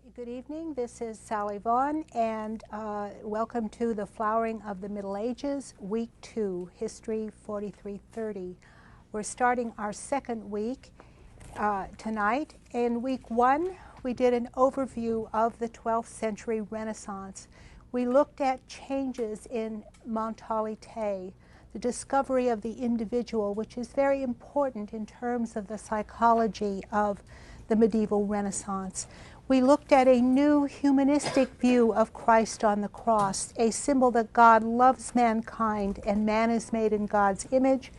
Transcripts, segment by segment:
Good evening. This is Sally Vaughn, and welcome to the Flowering of the Middle Ages, Week 2, History 4330. We're starting our second week tonight. In Week 1, we did an overview of the 12th century Renaissance. We looked at changes in mentalité, the discovery of the individual, which is very important in terms of the psychology of the medieval Renaissance. We looked at a new humanistic view of Christ on the cross, a symbol that God loves mankind and man is made in God's image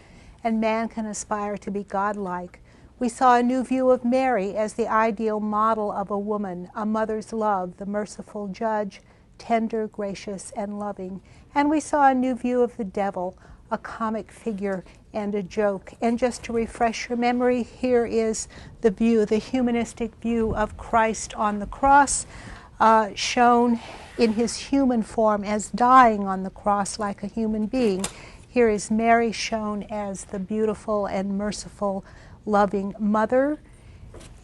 and man can aspire to be godlike. We saw a new view of Mary as the ideal model of a woman, a mother's love, the merciful judge, tender, gracious, and loving. And we saw a new view of the devil, a comic figure and a joke. And just to refresh your memory, here is the view, the humanistic view of Christ on the cross, shown in his human form as dying on the cross like a human being. Here is Mary shown as the beautiful and merciful, loving mother.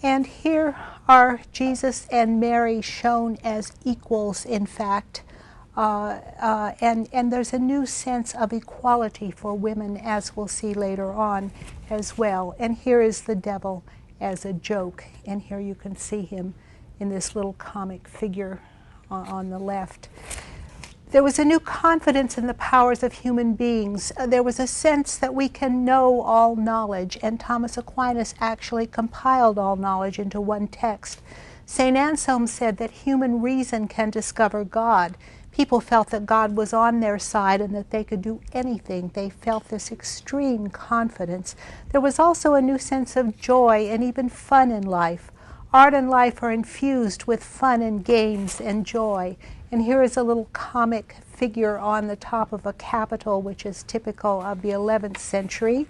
And here are Jesus and Mary shown as equals, in fact. And there's a new sense of equality for women, as we'll see later on as well. And here is the devil as a joke. And here you can see him in this little comic figure on the left. There was a new confidence in the powers of human beings. There was a sense that we can know all knowledge, and Thomas Aquinas actually compiled all knowledge into one text. St. Anselm said that human reason can discover God. People felt that God was on their side and that they could do anything. They felt this extreme confidence. There was also a new sense of joy and even fun in life. Art and life are infused with fun and games and joy. And here is a little comic figure on the top of a Capitol, which is typical of the 11th century.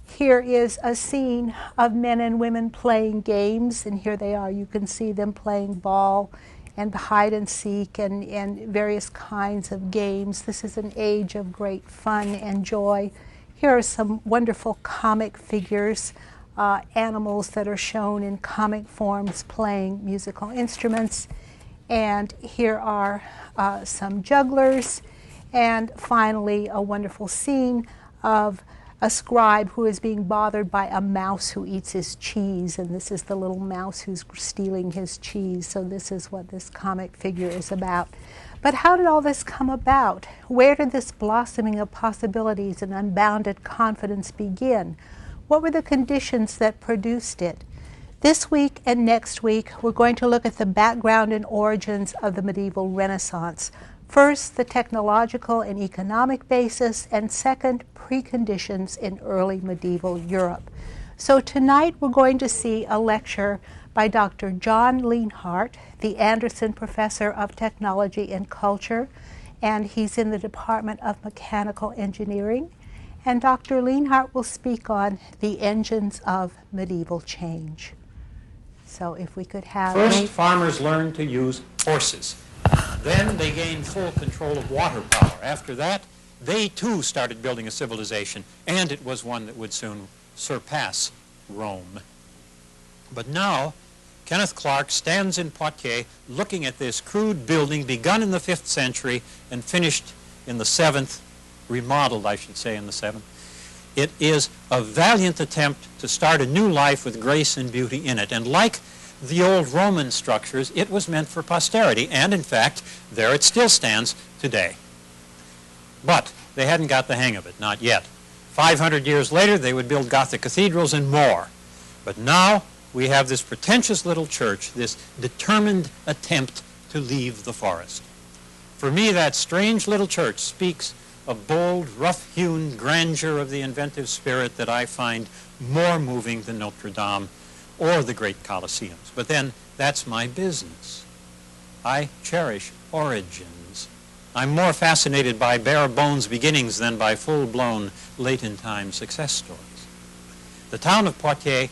Here is a scene of men and women playing games, and here they are. You can see them playing ball and hide and seek and various kinds of games. This is an age of great fun and joy. Here are some wonderful comic figures, animals that are shown in comic forms playing musical instruments. And here are some jugglers. And finally, a wonderful scene of a scribe who is being bothered by a mouse who eats his cheese, and this is the little mouse who's stealing his cheese. So this is what this comic figure is about. But how did all this come about? Where did this blossoming of possibilities and unbounded confidence begin? What were the conditions that produced it? This week and next week, we're going to look at the background and origins of the medieval Renaissance. First, the technological and economic basis, and second, preconditions in early medieval Europe. So tonight we're going to see a lecture by Dr. John Lienhart, the Anderson Professor of Technology and Culture, and he's in the Department of Mechanical Engineering. And Dr. Lienhart will speak on the engines of medieval change. So if we could have... First, farmers learned to use horses. Then they gained full control of water power. After that, they too started building a civilization, and it was one that would soon surpass Rome. But now, Kenneth Clark stands in Poitiers looking at this crude building begun in the 5th century and finished in the 7th, remodeled, I should say, in the 7th. It is a valiant attempt to start a new life with grace and beauty in it. And like the old Roman structures, it was meant for posterity, and in fact, there it still stands today. But they hadn't got the hang of it, not yet. 500 years later, they would build Gothic cathedrals and more. But now, we have this pretentious little church, this determined attempt to leave the forest. For me, that strange little church speaks of bold, rough-hewn grandeur of the inventive spirit that I find more moving than Notre Dame or the great Colosseums. But then, that's my business. I cherish origins. I'm more fascinated by bare-bones beginnings than by full-blown, late-in-time success stories. The town of Poitiers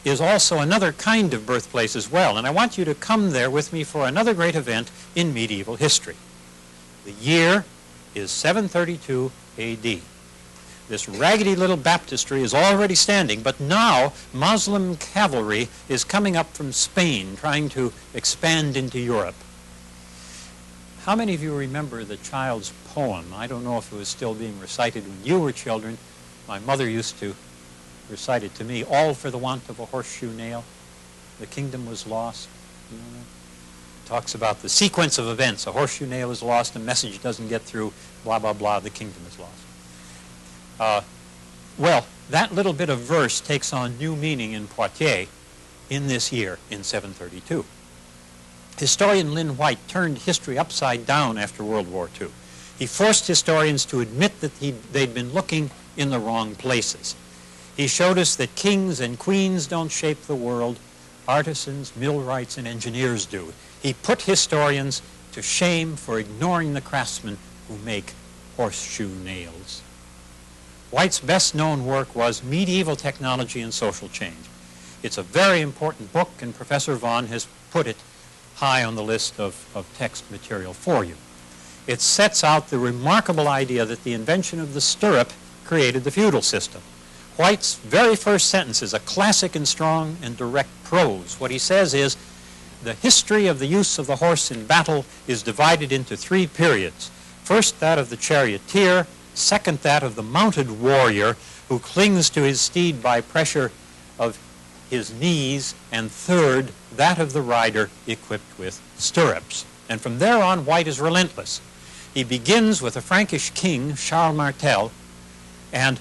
is also another kind of birthplace as well, and I want you to come there with me for another great event in medieval history. The year is 732 A.D. This raggedy little baptistry is already standing, but now Muslim cavalry is coming up from Spain, trying to expand into Europe. How many of you remember the child's poem? I don't know if it was still being recited when you were children. My mother used to recite it to me. All for the want of a horseshoe nail, the kingdom was lost. You know, it talks about the sequence of events. A horseshoe nail is lost, a message doesn't get through, blah, blah, blah, the kingdom is lost. Well, that little bit of verse takes on new meaning in Poitiers in this year, in 732. Historian Lynn White turned history upside down after World War II. He forced historians to admit that they'd been looking in the wrong places. He showed us that kings and queens don't shape the world, artisans, millwrights, and engineers do. He put historians to shame for ignoring the craftsmen who make horseshoe nails. White's best-known work was Medieval Technology and Social Change. It's a very important book, and Professor Vaughan has put it high on the list of text material for you. It sets out the remarkable idea that the invention of the stirrup created the feudal system. White's very first sentence is a classic and strong and direct prose. What he says is, the history of the use of the horse in battle is divided into three periods. First, that of the charioteer. Second, that of the mounted warrior who clings to his steed by pressure of his knees. And third, that of the rider equipped with stirrups. And from there on, White is relentless. He begins with a Frankish king, Charles Martel, and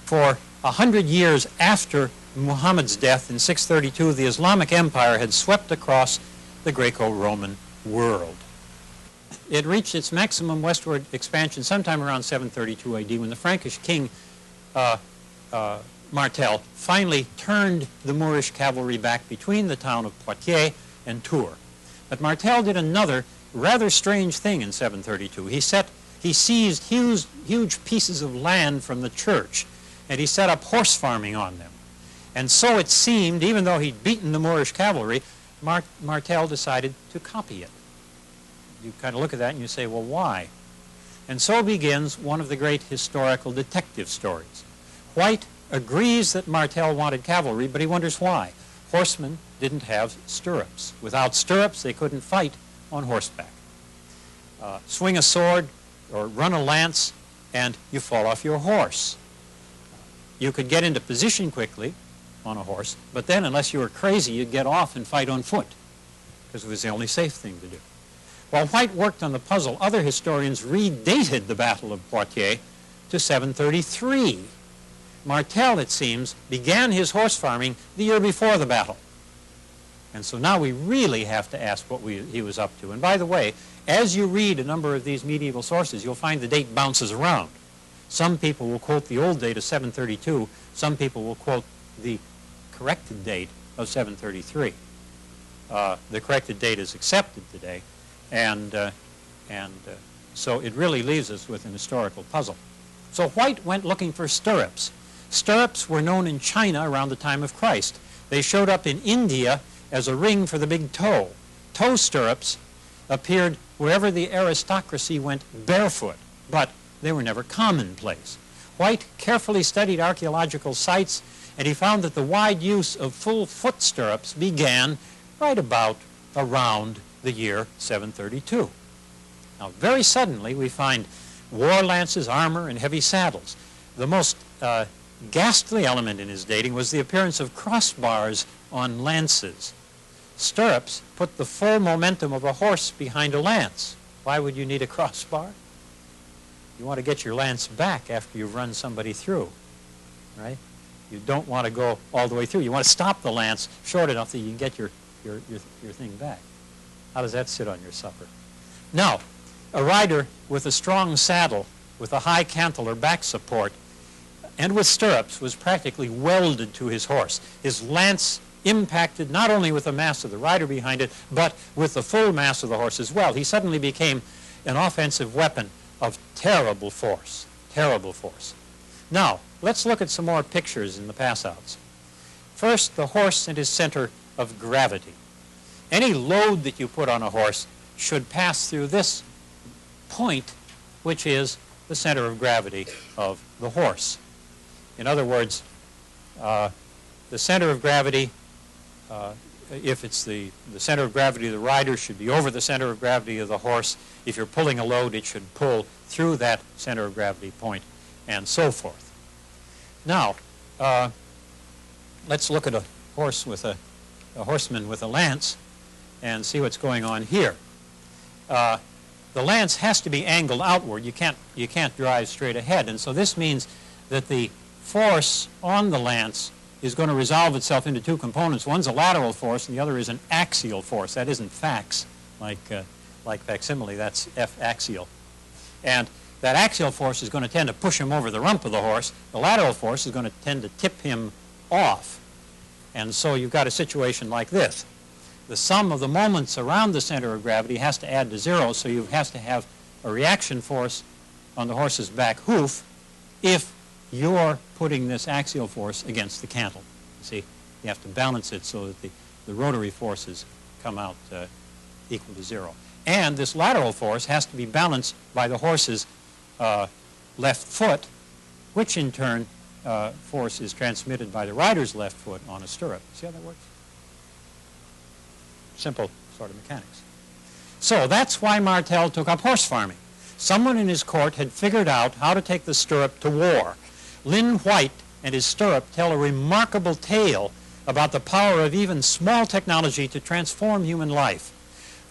for 100 years after Muhammad's death in 632, the Islamic Empire had swept across the Greco-Roman world. It reached its maximum westward expansion sometime around 732 AD when the Frankish king Martel finally turned the Moorish cavalry back between the town of Poitiers and Tours. But Martel did another rather strange thing in 732. He seized huge pieces of land from the church, and he set up horse farming on them. And so it seemed, even though he'd beaten the Moorish cavalry, Martel decided to copy it. You kind of look at that and you say, well, why? And so begins one of the great historical detective stories. White agrees that Martel wanted cavalry, but he wonders why. Horsemen didn't have stirrups. Without stirrups, they couldn't fight on horseback. Swing a sword or run a lance, and you fall off your horse. You could get into position quickly on a horse, but then unless you were crazy, you'd get off and fight on foot, because it was the only safe thing to do. While White worked on the puzzle, other historians redated the Battle of Poitiers to 733. Martel, it seems, began his horse farming the year before the battle. And so now we really have to ask what he was up to. And by the way, as you read a number of these medieval sources, you'll find the date bounces around. Some people will quote the old date of 732. Some people will quote the corrected date of 733. The corrected date is accepted today, and so it really leaves us with an historical puzzle. So White went looking for stirrups. Stirrups were known in China around the time of Christ. They showed up in India as a ring for the big toe. Toe stirrups appeared wherever the aristocracy went barefoot, but they were never commonplace. White carefully studied archaeological sites, and he found that the wide use of full foot stirrups began right about around the year 732. Now, very suddenly, we find war lances, armor, and heavy saddles. The most ghastly element in his dating was the appearance of crossbars on lances. Stirrups put the full momentum of a horse behind a lance. Why would you need a crossbar? You want to get your lance back after you've run somebody through, right? You don't want to go all the way through. You want to stop the lance short enough that you can get your thing back. How does that sit on your supper? Now, a rider with a strong saddle, with a high cantle or back support, and with stirrups was practically welded to his horse. His lance impacted not only with the mass of the rider behind it, but with the full mass of the horse as well. He suddenly became an offensive weapon of terrible force, terrible force. Now, let's look at some more pictures in the pass-outs. First, the horse and his center of gravity. Any load that you put on a horse should pass through this point, which is the center of gravity of the horse. In other words, the center of gravity, if it's the center of gravity of the rider, should be over the center of gravity of the horse. If you're pulling a load, it should pull through that center of gravity point, and so forth. Now, let's look at a horse with a horseman with a lance and see what's going on here. The lance has to be angled outward. You can't drive straight ahead, and so this means that the force on the lance is going to resolve itself into two components. One's a lateral force, and the other is an axial force. That isn't fax, like facsimile. That's F-axial. And that axial force is going to tend to push him over the rump of the horse. The lateral force is going to tend to tip him off. And so you've got a situation like this. The sum of the moments around the center of gravity has to add to zero, so you have to have a reaction force on the horse's back hoof if you're putting this axial force against the cantle. See, you have to balance it so that the rotary forces come out equal to zero. And this lateral force has to be balanced by the horse's left foot, which in turn force is transmitted by the rider's left foot on a stirrup. See how that works? Simple sort of mechanics. So that's why Martel took up horse farming. Someone in his court had figured out how to take the stirrup to war. Lynn White and his stirrup tell a remarkable tale about the power of even small technology to transform human life.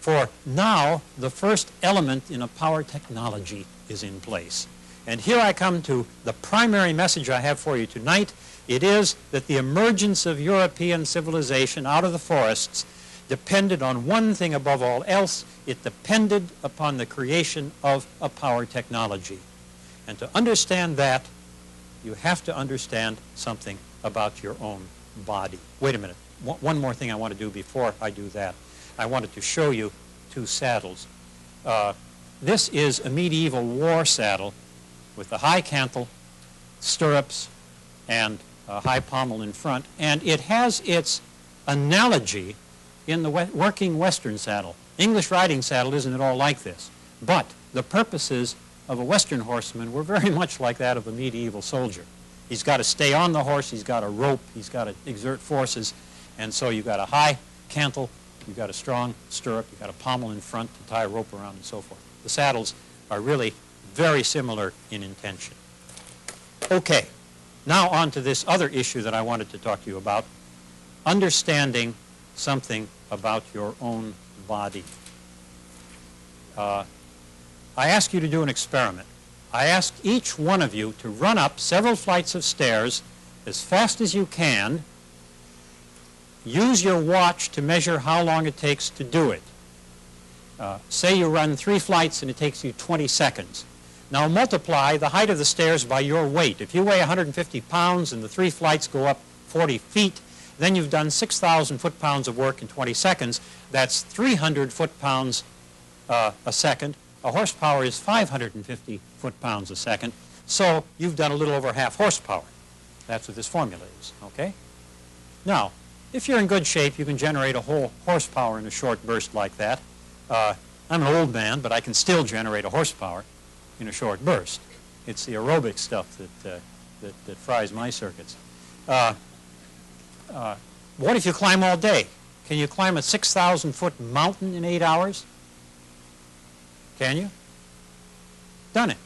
For now, the first element in a power technology is in place. And here I come to the primary message I have for you tonight. It is that the emergence of European civilization out of the forests depended on one thing above all else. It depended upon the creation of a power technology. And to understand that, you have to understand something about your own body. Wait a minute. One more thing I want to do before I do that. I wanted to show you two saddles. This is a medieval war saddle with the high cantle, stirrups, and a high pommel in front. And it has its analogy in the working Western saddle. English riding saddle isn't at all like this. But the purposes of a Western horseman were very much like that of a medieval soldier. He's got to stay on the horse, he's got a rope, he's got to exert forces, and so you've got a high cantle, you've got a strong stirrup, you've got a pommel in front to tie a rope around and so forth. The saddles are really very similar in intention. Okay, now on to this other issue that I wanted to talk to you about, understanding something about your own body. I ask you to do an experiment. I ask each one of you to run up several flights of stairs as fast as you can. Use your watch to measure how long it takes to do it. Say you run 3 flights and it takes you 20 seconds. Now multiply the height of the stairs by your weight. If you weigh 150 pounds and the 3 flights go up 40 feet, then you've done 6,000 foot-pounds of work in 20 seconds. That's 300 foot-pounds a second. A horsepower is 550 foot-pounds a second. So you've done a little over half horsepower. That's what this formula is, okay? Now, if you're in good shape, you can generate a whole horsepower in a short burst like that. I'm an old man, but I can still generate a horsepower in a short burst. It's the aerobic stuff that fries my circuits. What if you climb all day? Can you climb a 6,000-foot mountain in 8 hours? Can you? Done it.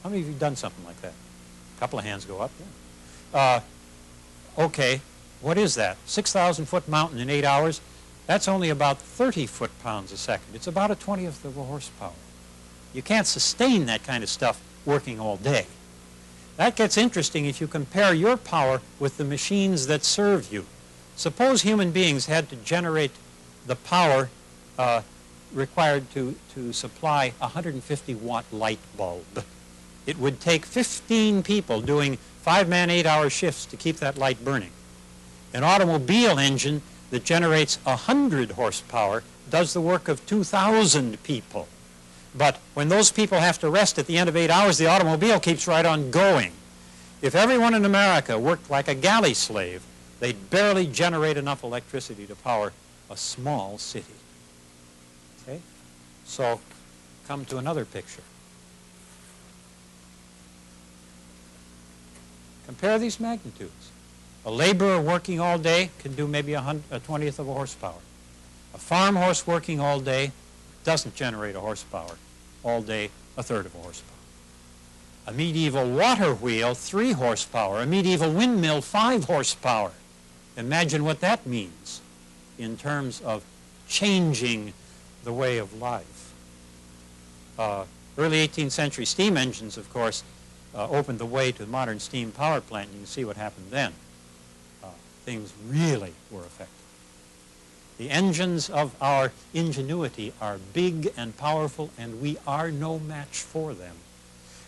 How many of you have done something like that? A couple of hands go up. Yeah. Okay, what is that? 6,000-foot mountain in 8 hours? That's only about 30 foot-pounds a second. It's about a 20th of a horsepower. You can't sustain that kind of stuff working all day. That gets interesting if you compare your power with the machines that serve you. Suppose human beings had to generate the power required to supply a 150-watt light bulb. It would take 15 people doing 5-man 8-hour shifts to keep that light burning. An automobile engine that generates 100 horsepower does the work of 2,000 people. But when those people have to rest at the end of 8 hours, the automobile keeps right on going. If everyone in America worked like a galley slave, they'd barely generate enough electricity to power a small city. Okay? So come to another picture. Compare these magnitudes. A laborer working all day can do maybe a 20th of a horsepower. A farm horse working all day doesn't generate a horsepower. All day, a third of a horsepower. A medieval water wheel, 3 horsepower. A medieval windmill, 5 horsepower. Imagine what that means in terms of changing the way of life. Early 18th century steam engines, of course, opened the way to the modern steam power plant. You can see what happened then. Things really were affected. The engines of our ingenuity are big and powerful, and we are no match for them.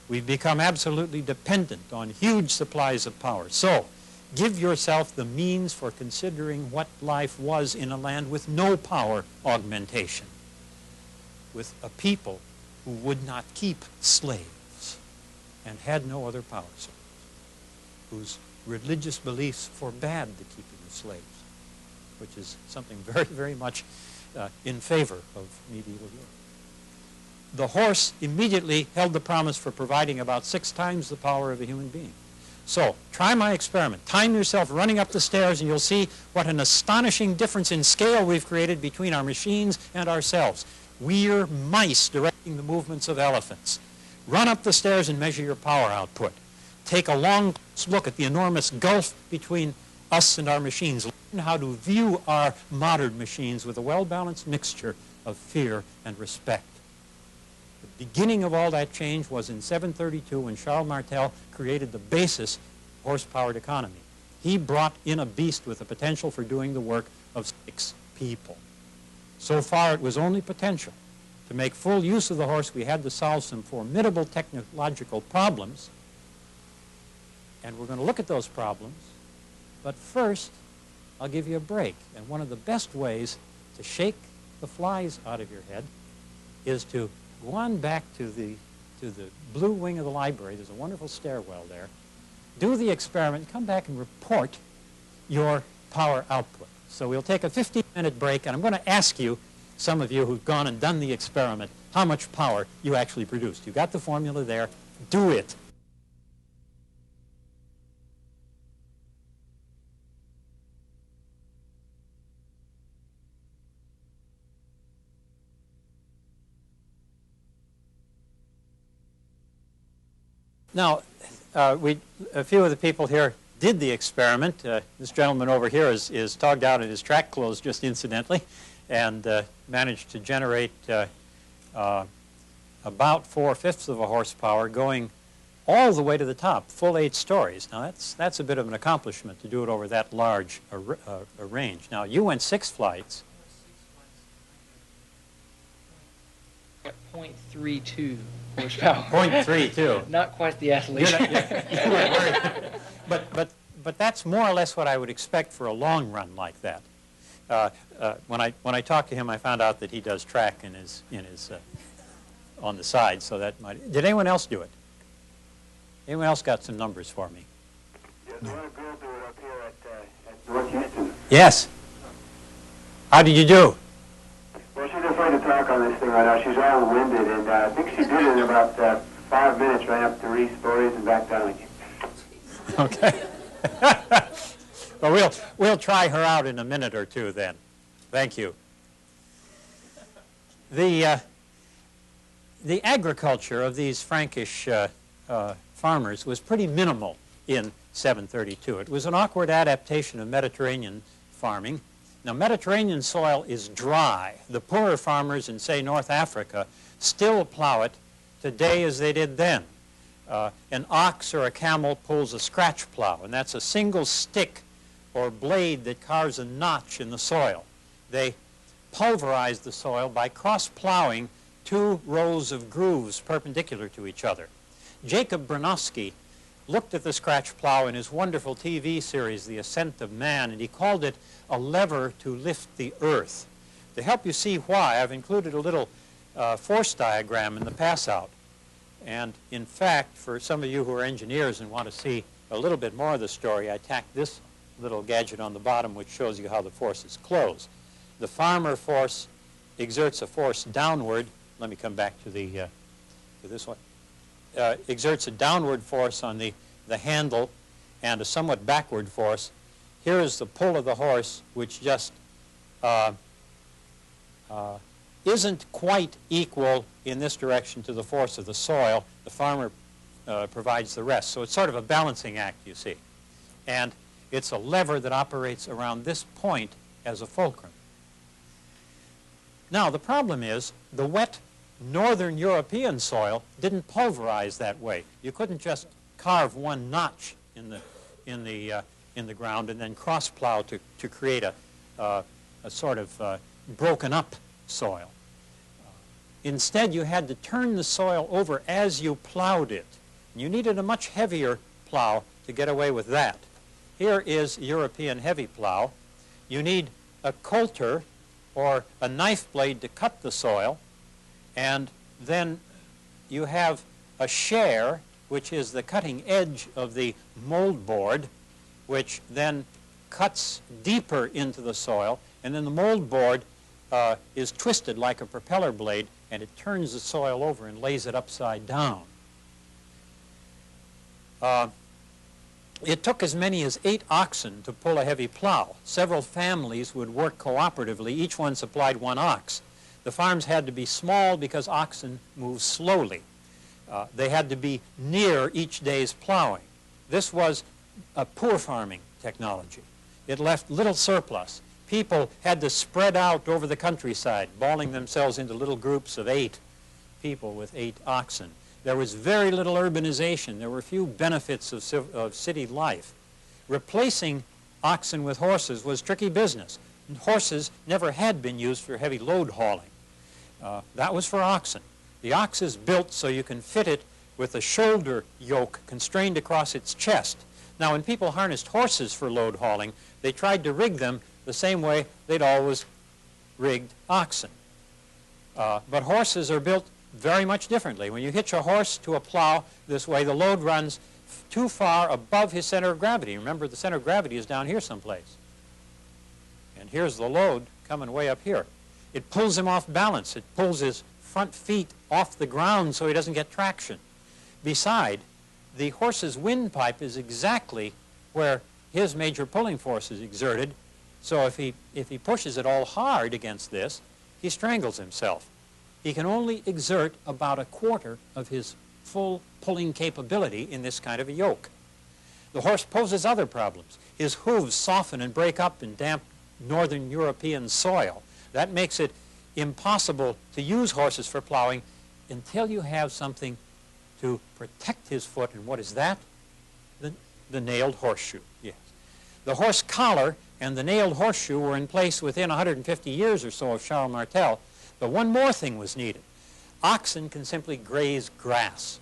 We've become absolutely dependent on huge supplies of power. So, give yourself the means for considering what life was in a land with no power augmentation, with a people who would not keep slaves and had no other power source, whose religious beliefs forbade the keeping of slaves, which is something very, very much in favor of medieval Europe. The horse immediately held the promise for providing about 6 times the power of a human being. So, try my experiment. Time yourself running up the stairs and you'll see what an astonishing difference in scale we've created between our machines and ourselves. We're mice directing the movements of elephants. Run up the stairs and measure your power output. Take a long look at the enormous gulf between us and our machines. Learn how to view our modern machines with a well-balanced mixture of fear and respect. The beginning of all that change was in 732 when Charles Martel created the basis of horse-powered economy. He brought in a beast with the potential for doing the work of 6 people. So far it was only potential. To make full use of the horse, we had to solve some formidable technological problems. And we're going to look at those problems. But first, I'll give you a break. And one of the best ways to shake the flies out of your head is to go on back to the blue wing of the library. There's a wonderful stairwell there. Do the experiment, come back and report your power output. So we'll take a 15-minute break, and I'm going to ask you, some of you who've gone and done the experiment, how much power you actually produced. You got the formula there. Do it. Now, a few of the people here did the experiment. This gentleman over here is togged out in his track clothes, just incidentally, and managed to generate about 4/5 of a horsepower going all the way to the top, full 8 stories. Now, that's a bit of an accomplishment to do it over that large a range. Now, you went 6 flights. At 0.32 horsepower. 0.32. Not quite the athlete. You're not worried. But that's more or less what I would expect for a long run like that. When I talked to him, I found out that he does track in his on the side, so that might. Did anyone else do it? Anyone else got some numbers for me? Yes, I want to go do it up here at North Houston. Yes. How did you do? Well, she's afraid to talk on this thing right now. She's all winded, and I think she did it in about 5 minutes, right up 3 stories and back down again. Okay. Well, we'll try her out in a minute or two then. Thank you. The agriculture of these Frankish farmers was pretty minimal in 732. It was an awkward adaptation of Mediterranean farming. Now, Mediterranean soil is dry. The poorer farmers in, say, North Africa still plow it today as they did then. An ox or a camel pulls a scratch plow, and that's a single stick or blade that carves a notch in the soil. They pulverize the soil by cross-plowing 2 rows of grooves perpendicular to each other. Jacob Bronowski looked at the scratch plow in his wonderful TV series, The Ascent of Man, and he called it a lever to lift the earth. To help you see why, I've included a little force diagram in the pass-out. And in fact, for some of you who are engineers and want to see a little bit more of the story, I tacked this little gadget on the bottom which shows you how the forces close. The farmer force exerts a force downward. Let me come back to this one. Exerts a downward force on the handle, and a somewhat backward force. Here is the pull of the horse, which just isn't quite equal in this direction to the force of the soil. The farmer provides the rest. So it's sort of a balancing act, you see. And it's a lever that operates around this point as a fulcrum. Now, the problem is the wet northern European soil didn't pulverize that way. You couldn't just carve one notch in the ground and then cross plow to create a sort of broken up soil. Instead, you had to turn the soil over as you plowed it. You needed a much heavier plow to get away with that. Here is European heavy plow. You need a coulter or a knife blade to cut the soil, and then you have a share, which is the cutting edge of the mold board, which then cuts deeper into the soil, and then the mold board is twisted like a propeller blade, and it turns the soil over and lays it upside down. It took as many as 8 oxen to pull a heavy plow. Several families would work cooperatively. Each one supplied 1 ox. The farms had to be small because oxen move slowly. They had to be near each day's plowing. This was a poor farming technology. It left little surplus. People had to spread out over the countryside, balling themselves into little groups of 8 people with 8 oxen. There was very little urbanization. There were few benefits of city life. Replacing oxen with horses was tricky business. Horses never had been used for heavy load hauling. That was for oxen. The ox is built so you can fit it with a shoulder yoke constrained across its chest. Now, when people harnessed horses for load hauling, they tried to rig them the same way they'd always rigged oxen. But horses are built very much differently. When you hitch a horse to a plow this way, the load runs too far above his center of gravity. Remember, the center of gravity is down here someplace. And here's the load coming way up here. It pulls him off balance. It pulls his front feet off the ground so he doesn't get traction. Beside, the horse's windpipe is exactly where his major pulling force is exerted. So if he pushes it all hard against this, he strangles himself. He can only exert about 1/4 of his full pulling capability in this kind of a yoke. The horse poses other problems. His hooves soften and break up in damp northern European soil. That makes it impossible to use horses for plowing until you have something to protect his foot. And what is that? The nailed horseshoe. Yes. The horse collar and the nailed horseshoe were in place within 150 years or so of Charles Martel. But one more thing was needed. Oxen can simply graze grass.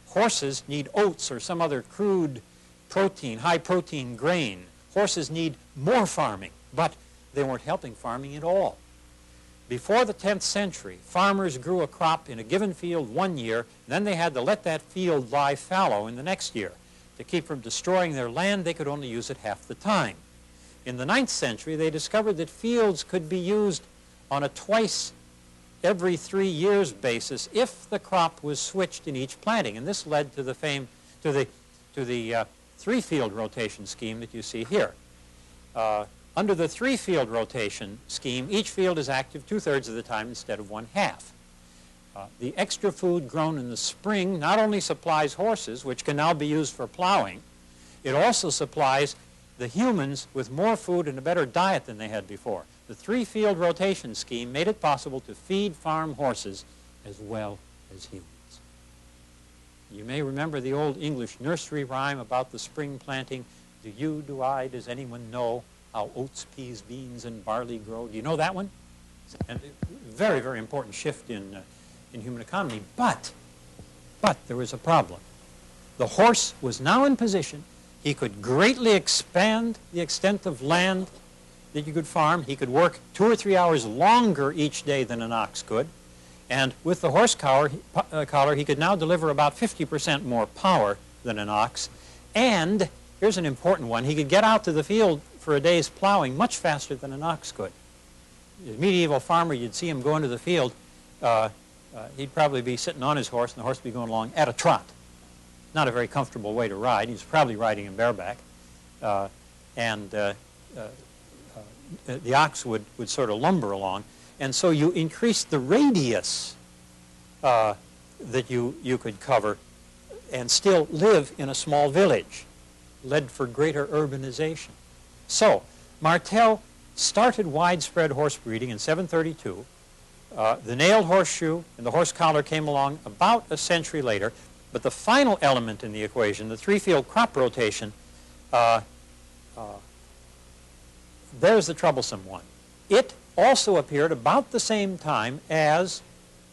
Horses need oats or some other crude protein, high-protein grain. Horses need more farming, but they weren't helping farming at all. Before the 10th century, farmers grew a crop in a given field one year, and then they had to let that field lie fallow in the next year. To keep from destroying their land, they could only use it half the time. In the 9th century, they discovered that fields could be used on a twice every 3 years basis if the crop was switched in each planting, and this led to the 3-field rotation scheme that you see here. Under the 3-field rotation scheme, each field is active 2/3 of the time instead of 1/2. The extra food grown in the spring not only supplies horses, which can now be used for plowing, it also supplies the humans with more food and a better diet than they had before. The 3-field rotation scheme made it possible to feed farm horses as well as humans. You may remember the old English nursery rhyme about the spring planting. Do you, do I, does anyone know how oats, peas, beans, and barley grow? Do you know that one? And very, very important shift in human economy. But there was a problem. The horse was now in position. He could greatly expand the extent of land that you could farm. He could work 2 or 3 hours longer each day than an ox could. And with the horse collar, he could now deliver about 50% more power than an ox. And here's an important one. He could get out to the field for a day's plowing much faster than an ox could. The medieval farmer, you'd see him go into the field. He'd probably be sitting on his horse, and the horse would be going along at a trot. not a very comfortable way to ride. He was probably riding him bareback. And the ox would sort of lumber along. And so you increased the radius that you could cover and still live in a small village, led for greater urbanization. So Martel started widespread horse breeding in 732. The nailed horseshoe and the horse collar came along about a century later, but the final element in the equation, the three-field crop rotation, there's the troublesome one. It also appeared about the same time as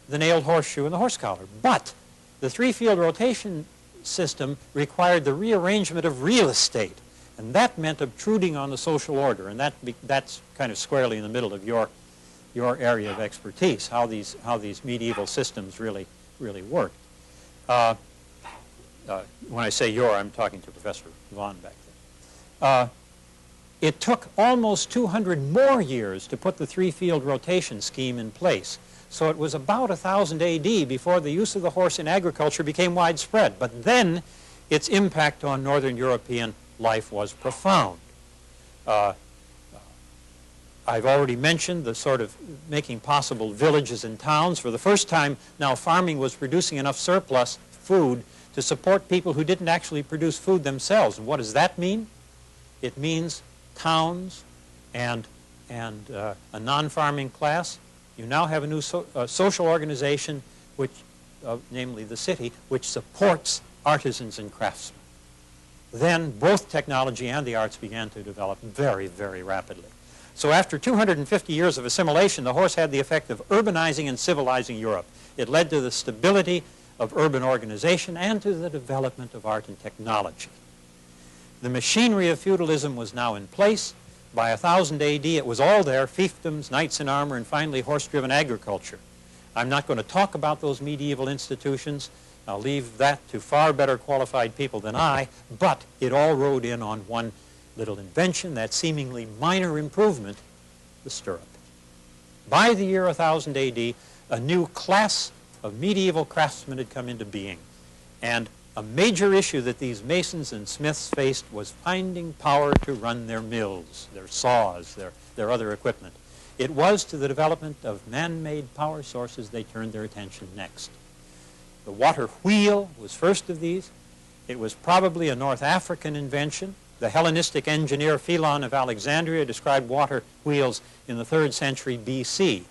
the nailed horseshoe and the horse collar, but the three-field rotation system required the rearrangement of real estate, and that meant obtruding on the social order, and that's kind of squarely in the middle of your area of expertise, how these medieval systems really worked. When I say your, I'm talking to Professor Vaughan back there. It took almost 200 more years to put the three-field rotation scheme in place. So it was about 1000 AD before the use of the horse in agriculture became widespread. But then its impact on northern European life was profound. I've already mentioned the sort of making possible villages and towns. For the first time, now farming was producing enough surplus food to support people who didn't actually produce food themselves. And what does that mean? It means towns and a non-farming class. You now have a new social organization, which, namely the city, which supports artisans and craftsmen. Then both technology and the arts began to develop very, very rapidly. So after 250 years of assimilation, the horse had the effect of urbanizing and civilizing Europe. It led to the stability of urban organization and to the development of art and technology. The machinery of feudalism was now in place. By 1000 AD, it was all there: fiefdoms, knights in armor, and finally horse-driven agriculture. I'm not going to talk about those medieval institutions. I'll leave that to far better qualified people than I, but it all rode in on one little invention, that seemingly minor improvement, the stirrup. By the year 1000 AD, a new class of medieval craftsmen had come into being, and a major issue that these masons and smiths faced was finding power to run their mills, their saws, their other equipment. It was to the development of man-made power sources they turned their attention next. The water wheel was first of these. It was probably a North African invention. The Hellenistic engineer Philon of Alexandria described water wheels in the 3rd century BC.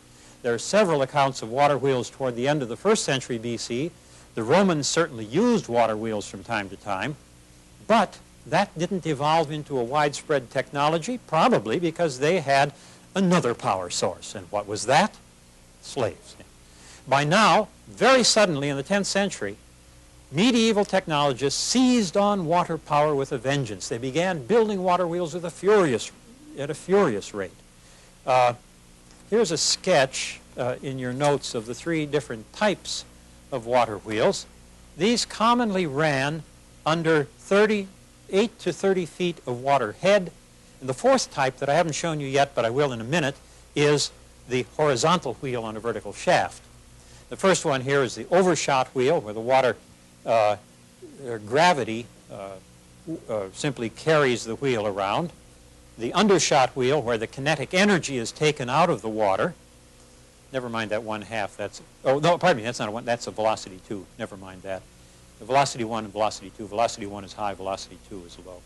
There are several accounts of water wheels toward the end of the 1st century BC. The Romans certainly used water wheels from time to time, but that didn't evolve into a widespread technology, probably because they had another power source. And what was that? Slaves. By now, very suddenly in the 10th century, medieval technologists seized on water power with a vengeance. They began building water wheels at a furious rate. Here's a sketch in your notes of the 3 different types of water wheels. These commonly ran under 8 to 30 feet of water head. And the 4th type that I haven't shown you yet, but I will in a minute, is the horizontal wheel on a vertical shaft. The first one here is the overshot wheel, where the water gravity simply carries the wheel around. The undershot wheel, where the kinetic energy is taken out of the water. Never mind that 1/2. That's, oh no, pardon me, that's not a 1. That's a velocity 2. Never mind that. The velocity 1 and velocity 2. Velocity 1 is high. Velocity 2 is low.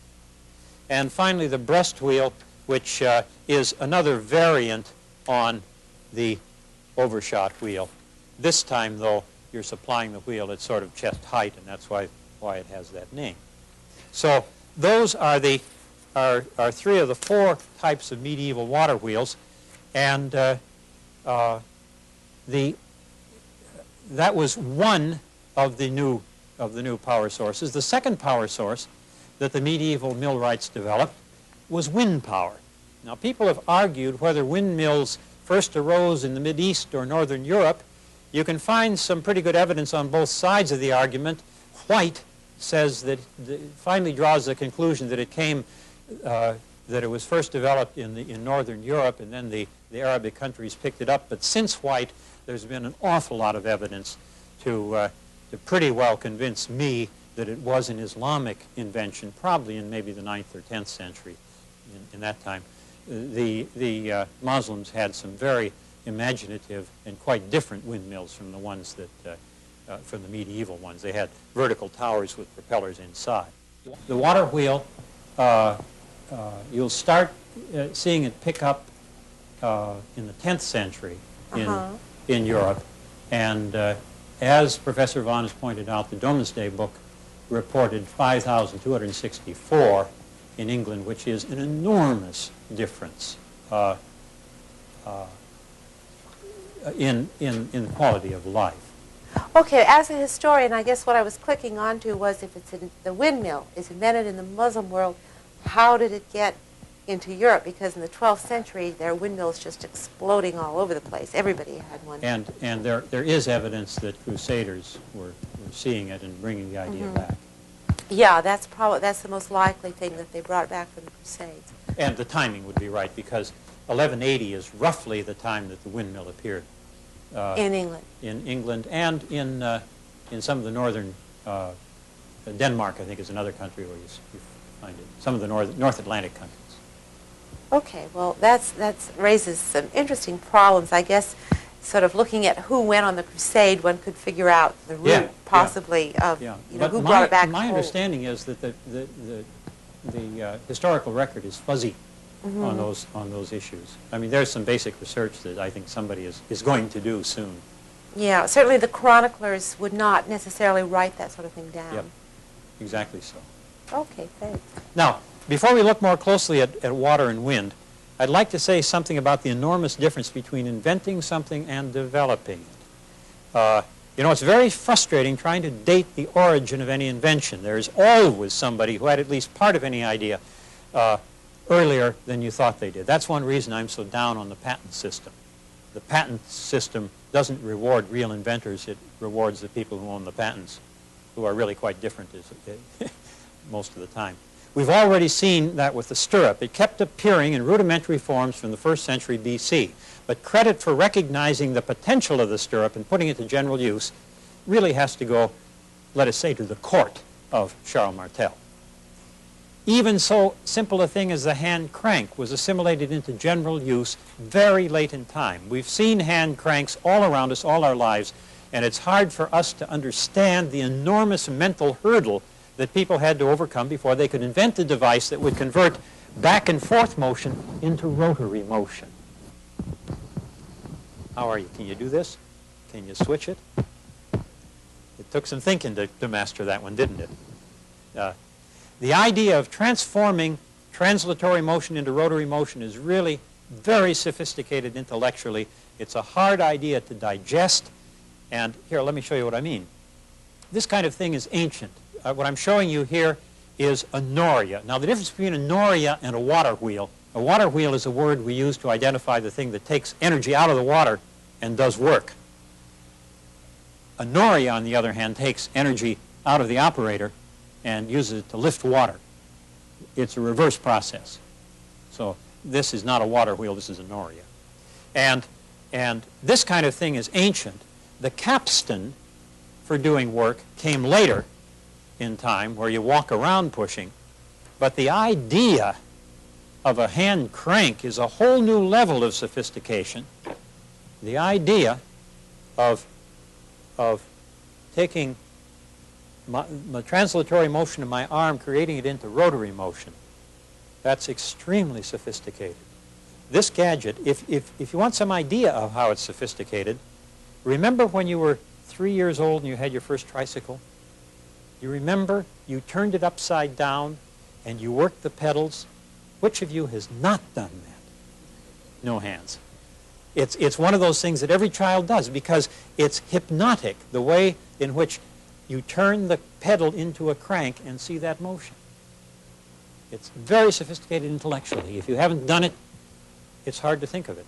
And finally, the breast wheel, which is another variant on the overshot wheel. This time, though, you're supplying the wheel at sort of chest height, and that's why it has that name. So those are 3 of the 4 types of medieval water wheels, and that was one of the new power sources. The second power source that the medieval millwrights developed was wind power. Now, people have argued whether windmills first arose in the Mideast or Northern Europe. You can find some pretty good evidence on both sides of the argument. White says that, finally draws the conclusion that it was first developed in Northern Europe, and then the Arabic countries picked it up. But since White, there's been an awful lot of evidence to pretty well convince me that it was an Islamic invention, probably in maybe the 9th or 10th century in that time. The Muslims had some very imaginative and quite different windmills from the ones that, from the medieval ones. They had vertical towers with propellers inside. The water wheel, you'll start seeing it pick up in the 10th century in Europe. And as Professor Vaughan has pointed out, the Domesday book reported 5,264 in England, which is an enormous difference in quality of life. Okay, as a historian, I guess what I was clicking onto was if it's the windmill is invented in the Muslim world, how did it get into Europe? Because in the 12th century, there are windmills just exploding all over the place. Everybody had one. And there is evidence that Crusaders were seeing it and bringing the idea back. Yeah, that's the most likely thing, that they brought it back from the Crusades. And the timing would be right, because 1180 is roughly the time that the windmill appeared. In England. In England and in some of the northern, Denmark, I think, is another country where you find it. Some of the North Atlantic countries. Okay, well, that raises some interesting problems. I guess sort of looking at who went on the crusade, one could figure out the route, possibly, of you know, who brought it back. My understanding is that the historical record is fuzzy on those issues. I mean, there's some basic research that I think somebody is going to do soon. Yeah, certainly the chroniclers would not necessarily write that sort of thing down. Yep, exactly so. Okay, thanks. Now, before we look more closely at water and wind, I'd like to say something about the enormous difference between inventing something and developing it. You know, it's very frustrating trying to date the origin of any invention. There's always somebody who had at least part of any idea earlier than you thought they did. That's one reason I'm so down on the patent system. The patent system doesn't reward real inventors. It rewards the people who own the patents, who are really quite different most of the time. We've already seen that with the stirrup. It kept appearing in rudimentary forms from the 1st century BC. But credit for recognizing the potential of the stirrup and putting it to general use really has to go, let us say, to the court of Charles Martel. Even so simple a thing as the hand crank was assimilated into general use very late in time. We've seen hand cranks all around us all our lives, and it's hard for us to understand the enormous mental hurdle that people had to overcome before they could invent a device that would convert back and forth motion into rotary motion. How are you? Can you do this? Can you switch it? It took some thinking to master that one, didn't it? The idea of transforming translatory motion into rotary motion is really very sophisticated intellectually. It's a hard idea to digest. And here, let me show you what I mean. This kind of thing is ancient. What I'm showing you here is a noria. Now, the difference between a noria and a water wheel is a word we use to identify the thing that takes energy out of the water and does work. A noria, on the other hand, takes energy out of the operator and uses it to lift water. It's a reverse process. So this is not a water wheel, this is a noria. And this kind of thing is ancient. The capstan for doing work came later in time, where you walk around pushing. But the idea of a hand crank is a whole new level of sophistication. The idea of taking my translatory motion of my arm, creating it into rotary motion, that's extremely sophisticated. This gadget, if you want some idea of how it's sophisticated, remember when you were 3 years old and you had your first tricycle? You remember you turned it upside down and you worked the pedals? Which of you has not done that? No hands. It's one of those things that every child does because it's hypnotic, the way in which you turn the pedal into a crank and see that motion. It's very sophisticated intellectually. If you haven't done it, it's hard to think of it.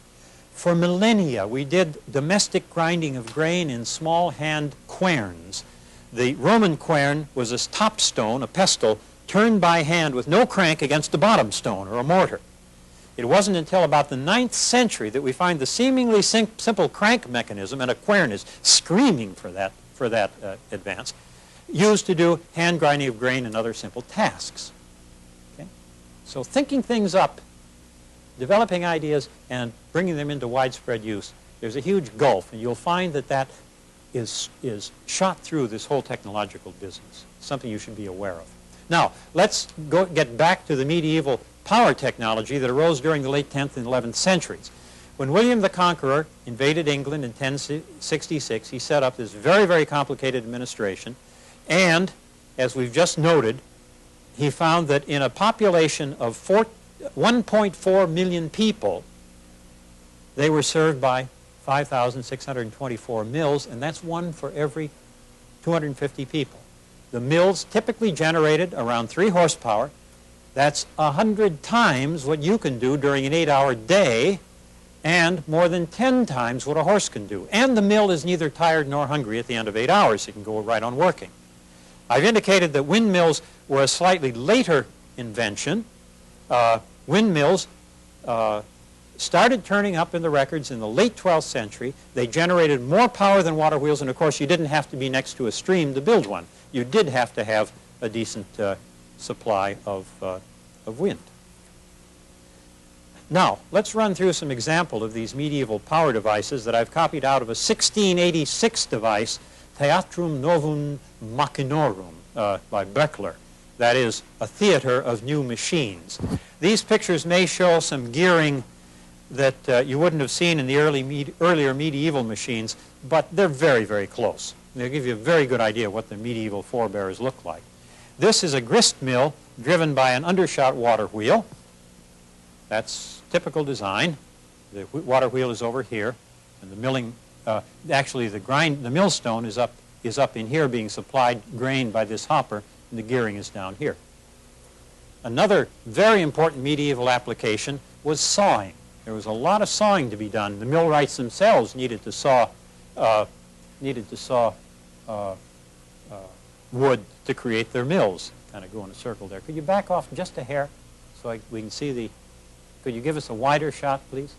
For millennia, we did domestic grinding of grain in small hand querns. The Roman quern was a top stone, a pestle, turned by hand with no crank against a bottom stone or a mortar. It wasn't until about the 9th century that we find the seemingly simple crank mechanism, and a quern is screaming for that advance. used to do hand grinding of grain and other simple tasks. Okay? So thinking things up, developing ideas, and bringing them into widespread use, there's a huge gulf, and you'll find that that is shot through this whole technological business, something you should be aware of. Now, let's get back to the medieval power technology that arose during the late 10th and 11th centuries. When William the Conqueror invaded England in 1066, he set up this very, very complicated administration, and, as we've just noted, he found that in a population of 1.4 million people, they were served by 5,624 mills, and that's one for every 250 people. The mills typically generated around 3 horsepower. That's 100 times what you can do during an 8-hour day, and more than 10 times what a horse can do. And the mill is neither tired nor hungry at the end of 8 hours. It can go right on working. I've indicated that windmills were a slightly later invention. Windmills started turning up in the records in the late 12th century. They generated more power than water wheels, and of course you didn't have to be next to a stream to build one. You did have to have a decent supply of wind. Now, let's run through some example of these medieval power devices that I've copied out of a 1686 device, Theatrum Novum Machinorum, by Beckler. That is, a theater of new machines. These pictures may show some gearing that you wouldn't have seen in the earlier medieval machines, but they're very, very close. They'll give you a very good idea what the medieval forebears look like. This is a grist mill driven by an undershot water wheel. That's typical design. The water wheel is over here, and the milling, actually the millstone is up in here being supplied grain by this hopper, and the gearing is down here. Another very important medieval application was sawing. There was a lot of sawing to be done. The millwrights themselves needed to saw wood to create their mills. Kind of go in a circle there. Could you back off just a hair so we can see the... Could you give us a wider shot, please?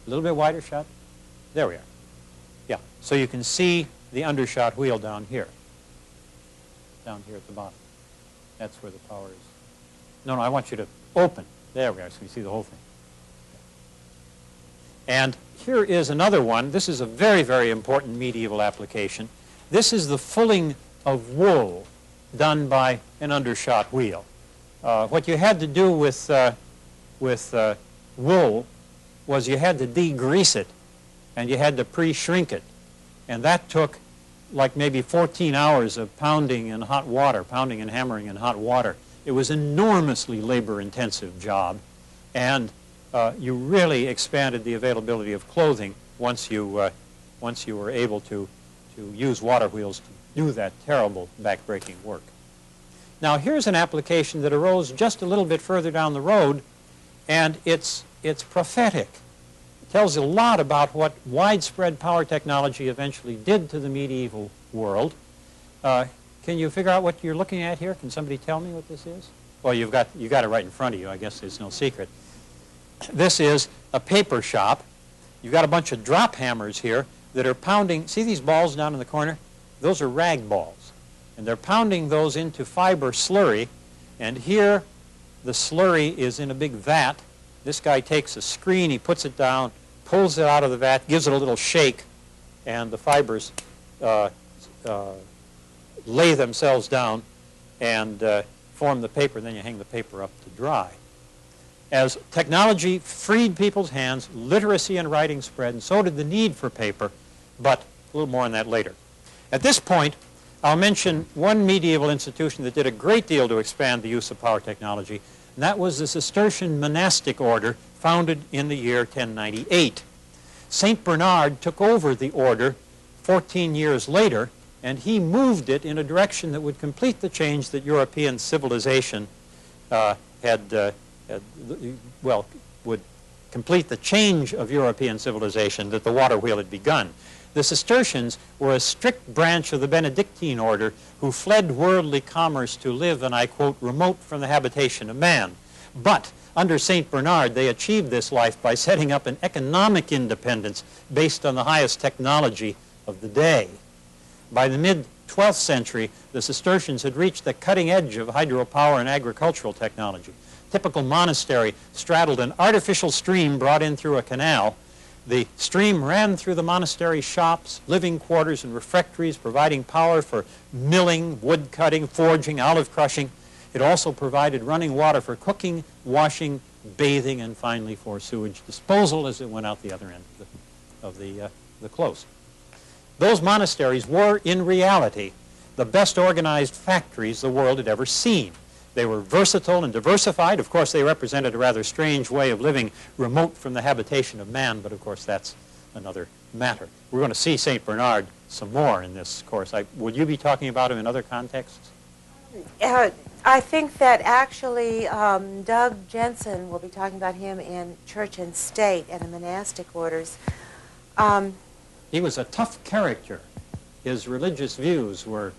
A little bit wider shot? There we are. Yeah, so you can see the undershot wheel down here. Down here at the bottom. That's where the power is. No, I want you to open. There we are, so you see the whole thing. And here is another one. This is a very, very important medieval application. This is the fulling of wool done by an undershot wheel. What you had to do with wool was you had to degrease it, and you had to pre-shrink it. And that took like maybe 14 hours of pounding in hot water, pounding and hammering in hot water. It was an enormously labor-intensive job, and you really expanded the availability of clothing once you were able to use water wheels to do that terrible back-breaking work. Now, here's an application that arose just a little bit further down the road, and it's prophetic. It tells a lot about what widespread power technology eventually did to the medieval world. Can you figure out what you're looking at here? Can somebody tell me what this is? Well, you got it right in front of you. I guess it's no secret. This is a paper shop. You've got a bunch of drop hammers here that are pounding. See these balls down in the corner? Those are rag balls. And they're pounding those into fiber slurry. And here the slurry is in a big vat. This guy takes a screen, he puts it down, pulls it out of the vat, gives it a little shake, and the fibers lay themselves down and form the paper, and then you hang the paper up to dry. As technology freed people's hands, literacy and writing spread, and so did the need for paper, but a little more on that later. At this point, I'll mention one medieval institution that did a great deal to expand the use of power technology, and that was the Cistercian monastic order founded in the year 1098. St. Bernard took over the order 14 years later, and he moved it in a direction that would complete the change that European civilization would complete the change of European civilization that the water wheel had begun. The Cistercians were a strict branch of the Benedictine order who fled worldly commerce to live, and I quote, remote from the habitation of man. But under St. Bernard, they achieved this life by setting up an economic independence based on the highest technology of the day. By the mid-12th century, the Cistercians had reached the cutting edge of hydropower and agricultural technology. Typical monastery straddled an artificial stream brought in through a canal. The stream ran through the monastery shops, living quarters, and refectories, providing power for milling, wood cutting, forging, olive crushing. It also provided running water for cooking, washing, bathing, and finally for sewage disposal as it went out the other end of the close. Those monasteries were, in reality, the best organized factories the world had ever seen. They were versatile and diversified. Of course, they represented a rather strange way of living remote from the habitation of man, but of course that's another matter. We're going to see St. Bernard some more in this course. Would you be talking about him in other contexts? I think that actually Doug Jensen will be talking about him in Church and State and the monastic orders. He was a tough character. His religious views were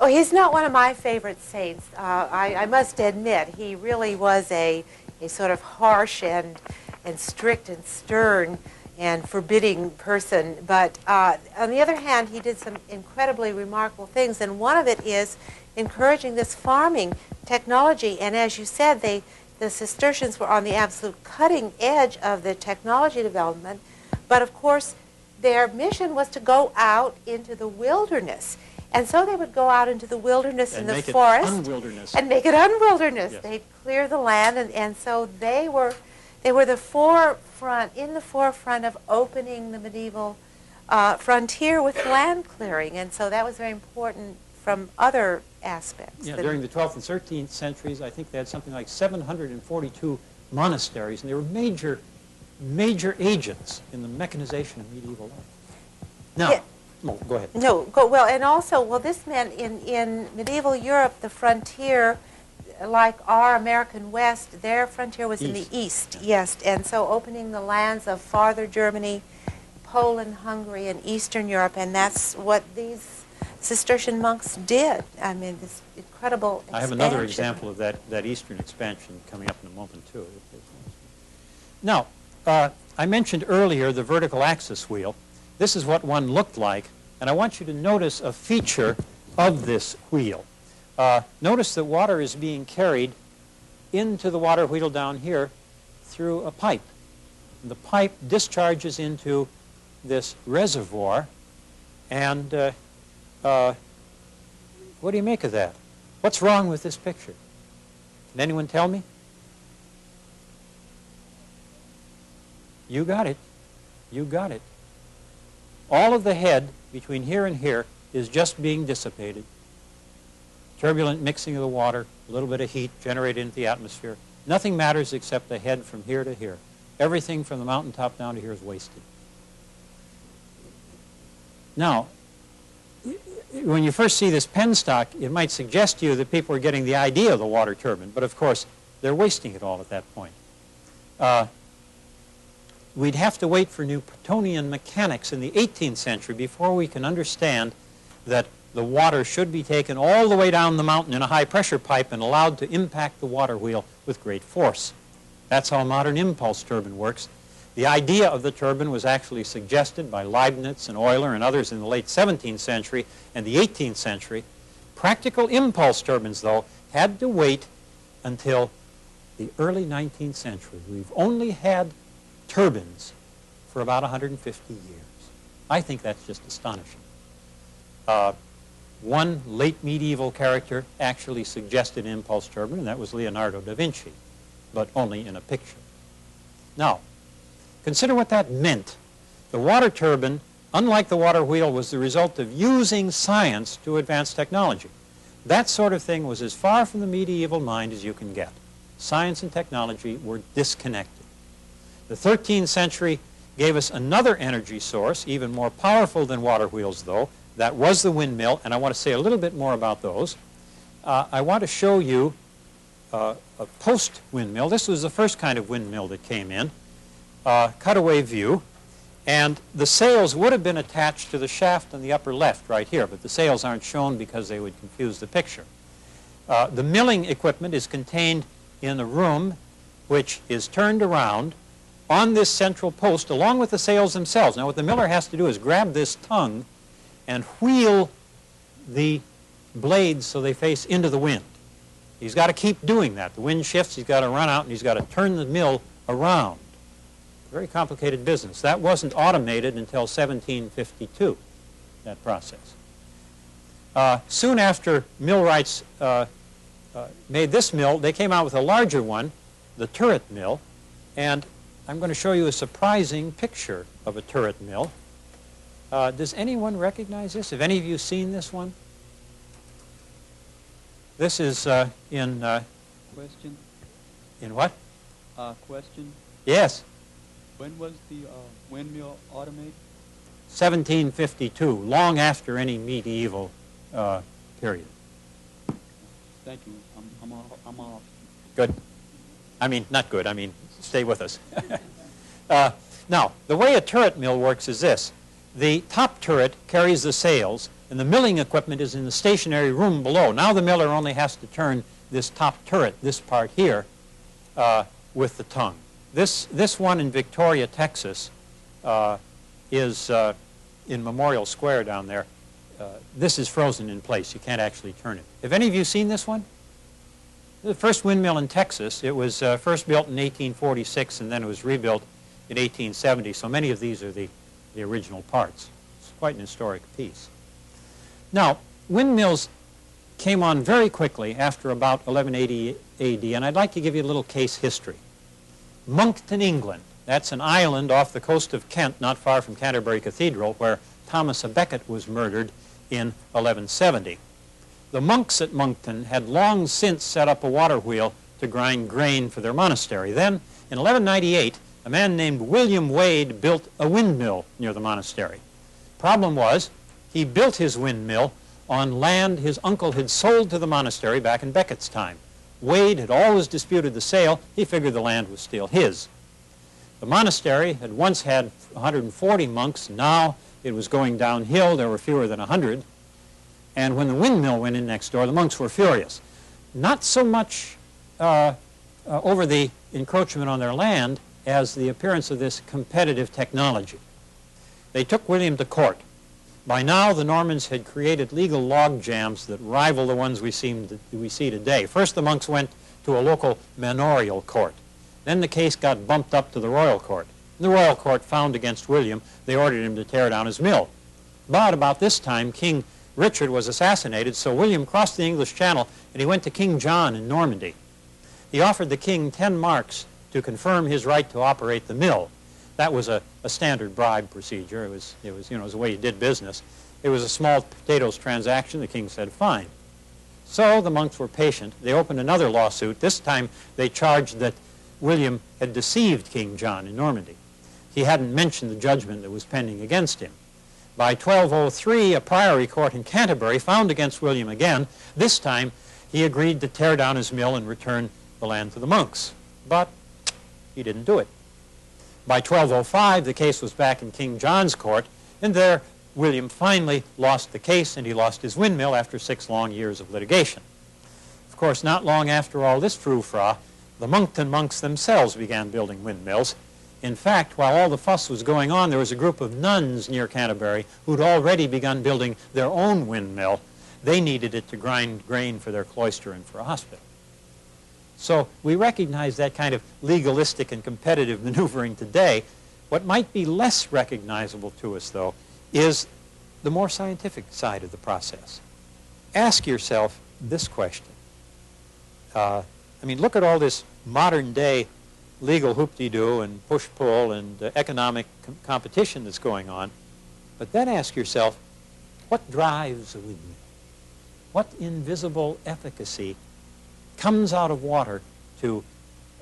oh, he's not one of my favorite saints. I must admit, he really was a sort of harsh and strict and stern and forbidding person. But on the other hand, he did some incredibly remarkable things, and one of it is encouraging this farming technology. And as you said, the Cistercians were on the absolute cutting edge of the technology development. But of course, their mission was to go out into the wilderness. And so they would go out into the wilderness and the forest and make it unwilderness. Yes. They'd clear the land, and so they were the forefront, in the forefront of opening the medieval frontier with land clearing. And so that was very important from other aspects. Yeah, during the 12th and 13th centuries, I think they had something like 742 monasteries, and they were major agents in the mechanization of medieval life. Now, yeah. Oh, go ahead. No, well, and also, well, this meant in medieval Europe, the frontier, like our American West, their frontier was in the east, yes. And so opening the lands of farther Germany, Poland, Hungary, and Eastern Europe, and that's what these Cistercian monks did. I mean, this incredible expansion. I have another example of that eastern expansion coming up in a moment, too. Now, I mentioned earlier the vertical axis wheel. This is what one looked like, and I want you to notice a feature of this wheel. Notice that water is being carried into the water wheel down here through a pipe. And the pipe discharges into this reservoir, and what do you make of that? What's wrong with this picture? Can anyone tell me? You got it. You got it. All of the head between here and here is just being dissipated. Turbulent mixing of the water, a little bit of heat generated into the atmosphere. Nothing matters except the head from here to here. Everything from the mountaintop down to here is wasted. Now, when you first see this penstock, it might suggest to you that people are getting the idea of the water turbine, but of course, they're wasting it all at that point. We'd have to wait for Newtonian mechanics in the 18th century before we can understand that the water should be taken all the way down the mountain in a high-pressure pipe and allowed to impact the water wheel with great force. That's how a modern impulse turbine works. The idea of the turbine was actually suggested by Leibniz and Euler and others in the late 17th century and the 18th century. Practical impulse turbines, though, had to wait until the early 19th century. We've only had turbines for about 150 years. I think that's just astonishing. One late medieval character actually suggested an impulse turbine, and that was Leonardo da Vinci, but only in a picture. Now, consider what that meant. The water turbine, unlike the water wheel, was the result of using science to advance technology. That sort of thing was as far from the medieval mind as you can get. Science and technology were disconnected. The 13th century gave us another energy source, even more powerful than water wheels, though. That was the windmill, and I want to say a little bit more about those. I want to show you a post-windmill. This was the first kind of windmill that came in, cutaway view, and the sails would have been attached to the shaft on the upper left right here, but the sails aren't shown because they would confuse the picture. The milling equipment is contained in a room which is turned around on this central post along with the sails themselves. Now what the miller has to do is grab this tongue and wheel the blades so they face into the wind. He's got to keep doing that. The wind shifts, he's got to run out, and he's got to turn the mill around. Very complicated business. That wasn't automated until 1752, that process. Soon after millwrights made this mill, they came out with a larger one, the turret mill, and I'm going to show you a surprising picture of a turret mill. Does anyone recognize this? Have any of you seen this one? This is in... Question? In what? Question? Yes. When was the windmill automated? 1752, long after any medieval period. Thank you. I'm off. Good. I mean, not good. I mean, stay with us. Now, the way a turret mill works is this. The top turret carries the sails, and the milling equipment is in the stationary room below. Now the miller only has to turn this top turret, this part here, with the tongue. This one in Victoria, Texas, is in Memorial Square down there. This is frozen in place. You can't actually turn it. Have any of you seen this one? The first windmill in Texas. It was first built in 1846, and then it was rebuilt in 1870. So many of these are the original parts. It's quite an historic piece. Now, windmills came on very quickly after about 1180 A.D., and I'd like to give you a little case history. Monkton, England. That's an island off the coast of Kent, not far from Canterbury Cathedral, where Thomas à Becket was murdered in 1170. The monks at Monkton had long since set up a water wheel to grind grain for their monastery. Then, in 1198, a man named William Wade built a windmill near the monastery. Problem was, he built his windmill on land his uncle had sold to the monastery back in Becket's time. Wade had always disputed the sale. He figured the land was still his. The monastery had once had 140 monks. Now it was going downhill. There were fewer than 100. And when the windmill went in next door, the monks were furious. Not so much over the encroachment on their land as the appearance of this competitive technology. They took William to court. By now, the Normans had created legal log jams that rival the ones we see today. First, the monks went to a local manorial court. Then the case got bumped up to the royal court. The royal court found against William. They ordered him to tear down his mill. But about this time, King Richard was assassinated, so William crossed the English Channel and he went to King John in Normandy. He offered the king 10 marks to confirm his right to operate the mill. That was a standard bribe procedure. It was the way you did business. It was a small potatoes transaction. The king said, fine. So the monks were patient. They opened another lawsuit. This time they charged that William had deceived King John in Normandy. He hadn't mentioned the judgment that was pending against him. By 1203, a priory court in Canterbury found against William again. This time he agreed to tear down his mill and return the land to the monks. But he didn't do it. By 1205, the case was back in King John's court, and there William finally lost the case, and he lost his windmill after 6 long years of litigation. Of course, not long after all this frou-frou, the Monkton monks themselves began building windmills. In fact, while all the fuss was going on, there was a group of nuns near Canterbury who'd already begun building their own windmill. They needed it to grind grain for their cloister and for a hospital. So we recognize that kind of legalistic and competitive maneuvering today. What might be less recognizable to us, though, is the more scientific side of the process. Ask yourself this question. Look at all this modern-day legal hoop-de-doo and push-pull and economic competition that's going on. But then ask yourself, what drives a windmill? What invisible efficacy comes out of water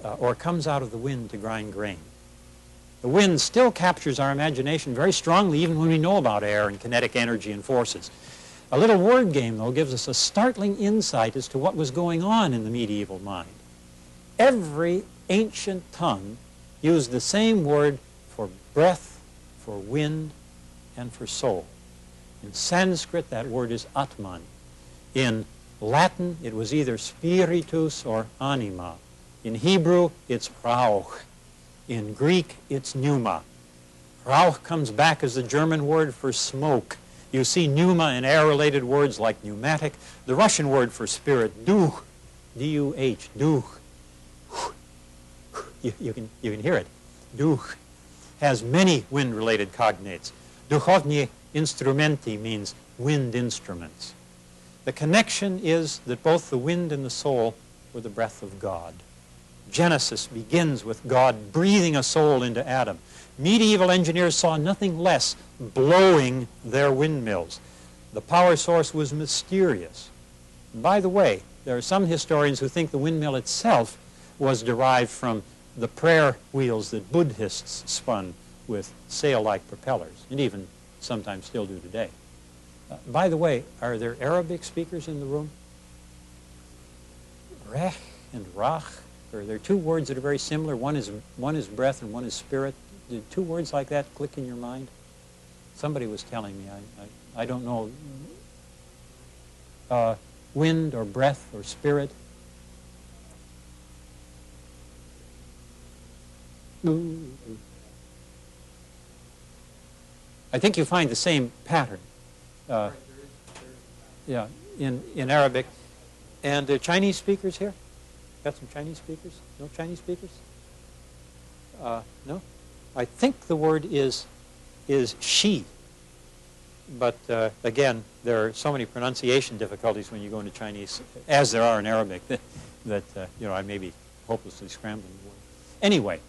or comes out of the wind to grind grain? The wind still captures our imagination very strongly even when we know about air and kinetic energy and forces. A little word game, though, gives us a startling insight as to what was going on in the medieval mind. Every ancient tongue used the same word for breath, for wind, and for soul. In Sanskrit, that word is Atman. In Latin, it was either spiritus or anima. In Hebrew, it's rauch. In Greek, it's pneuma. Rauch comes back as the German word for smoke. You see pneuma in air-related words like pneumatic. The Russian word for spirit, duch, D-U-H, duch. You can hear it. Duch has many wind-related cognates. Duchovny instrumenti means wind instruments. The connection is that both the wind and the soul were the breath of God. Genesis begins with God breathing a soul into Adam. Medieval engineers saw nothing less blowing their windmills. The power source was mysterious. And by the way, there are some historians who think the windmill itself was derived from the prayer wheels that Buddhists spun with sail-like propellers, and even sometimes still do today. By the way, are there Arabic speakers in the room? Rech and rach. There are two words that are very similar. One is breath and one is spirit. Did two words like that click in your mind? Somebody was telling me. I don't know. Wind or breath or spirit. I think you find the same pattern. Yeah, in Arabic. And Chinese speakers here? Got some Chinese speakers? No Chinese speakers? No? I think the word is she. But again, there are so many pronunciation difficulties when you go into Chinese, as there are in Arabic, that you know, I may be hopelessly scrambling the word. Anyway,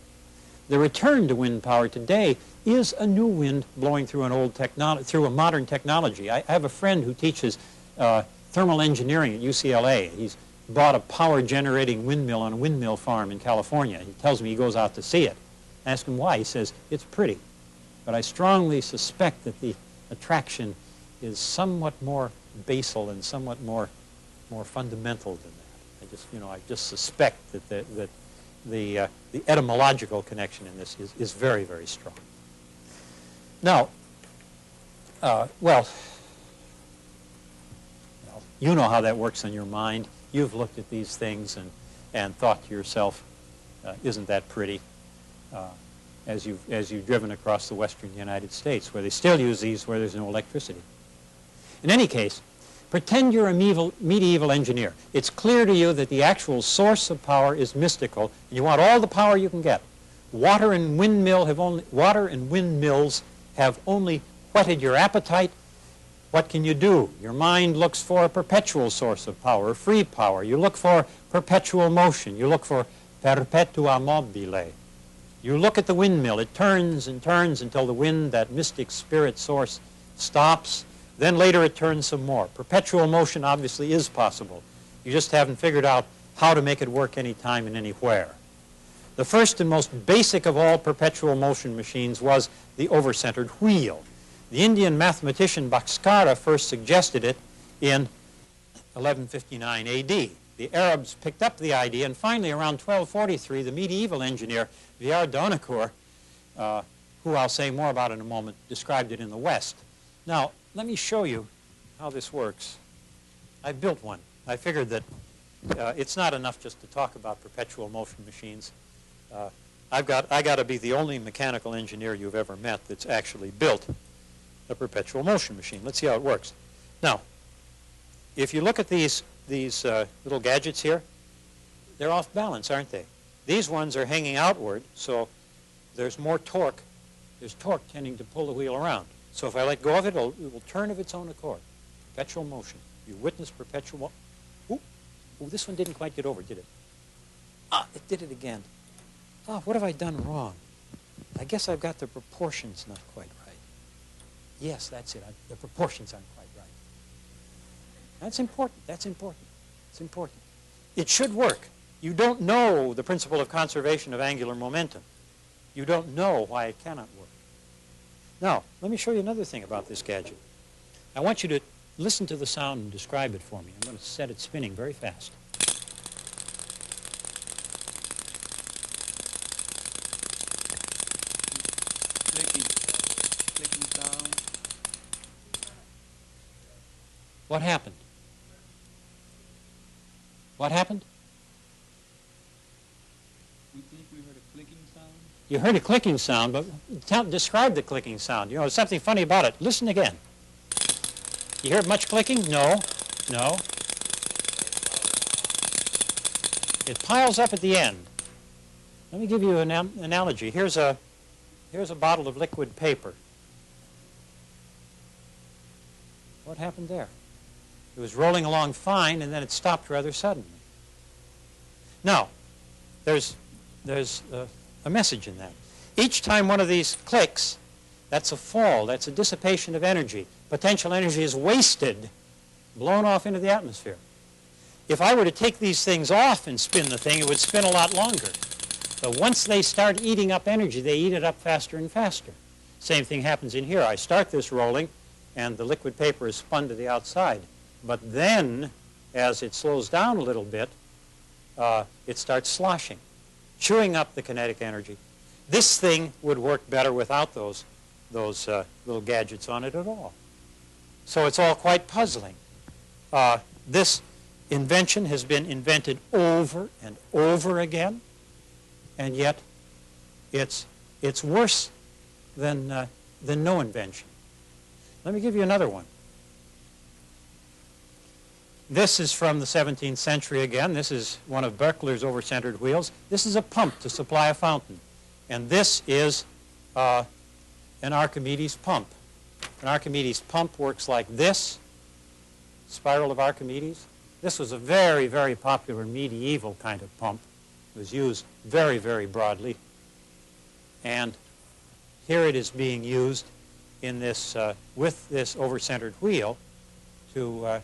the return to wind power today is a new wind blowing through through a modern technology. I have a friend who teaches thermal engineering at UCLA. He's bought a power-generating windmill on a windmill farm in California. He tells me he goes out to see it. I ask him why. He says, it's pretty. But I strongly suspect that the attraction is somewhat more basal and somewhat more fundamental than that. I just suspect that the etymological connection in this is very, very strong. Now, well, you know how that works in your mind. You've looked at these things and thought to yourself, isn't that pretty? As you've driven across the western United States, where they still use these where there's no electricity. In any case, pretend you're a medieval engineer. It's clear to you that the actual source of power is mystical, and you want all the power you can get. Water and windmills have only whetted your appetite. What can you do? Your mind looks for a perpetual source of power, free power. You look for perpetual motion. You look for perpetua mobile. You look at the windmill. It turns and turns until the wind, that mystic spirit source, stops. Then later it turns some more. Perpetual motion obviously is possible. You just haven't figured out how to make it work anytime and anywhere. The first and most basic of all perpetual motion machines was the overcentered wheel. The Indian mathematician Bhaskara first suggested it in 1159 AD. The Arabs picked up the idea, and finally around 1243, the medieval engineer Villard d'Honnecourt, who I'll say more about in a moment, described it in the West. Now, let me show you how this works. I built one. I figured that it's not enough just to talk about perpetual motion machines. I got to be the only mechanical engineer you've ever met that's actually built a perpetual motion machine. Let's see how it works. Now, if you look at these little gadgets here, they're off balance, aren't they? These ones are hanging outward, so there's more torque. There's torque tending to pull the wheel around. So if I let go of it, it will turn of its own accord. Perpetual motion. You witness perpetual motion. Ooh, this one didn't quite get over, did it? Ah, it did it again. Oh, what have I done wrong? I guess I've got the proportions not quite right. Yes, that's it. The proportions aren't quite right. That's important. That's important. It's important. It should work. You don't know the principle of conservation of angular momentum. You don't know why it cannot work. Now, let me show you another thing about this gadget. I want you to listen to the sound and describe it for me. I'm going to set it spinning very fast. Clicking sound. What happened? What happened? We think we heard a clicking sound. You heard a clicking sound, but describe the clicking sound. You know, there's something funny about it. Listen again. You hear much clicking? No. No. It piles up at the end. Let me give you an analogy. Here's a bottle of liquid paper. What happened there? It was rolling along fine, and then it stopped rather suddenly. Now, there's a message in that. Each time one of these clicks, that's a fall, that's a dissipation of energy. Potential energy is wasted, blown off into the atmosphere. If I were to take these things off and spin the thing, it would spin a lot longer. But once they start eating up energy, they eat it up faster and faster. Same thing happens in here. I start this rolling, and the liquid paper is spun to the outside. But then, as it slows down a little bit, it starts sloshing, chewing up the kinetic energy. This thing would work better without those little gadgets on it at all. So it's all quite puzzling. This invention has been invented over and over again, and yet it's worse than no invention. Let me give you another one. This is from the 17th century again. This is one of Berkler's overcentered wheels. This is a pump to supply a fountain. And this is an Archimedes pump. An Archimedes pump works like this, spiral of Archimedes. This was a very, very popular medieval kind of pump. It was used very, very broadly. And here it is being used in this, with this overcentered wheel to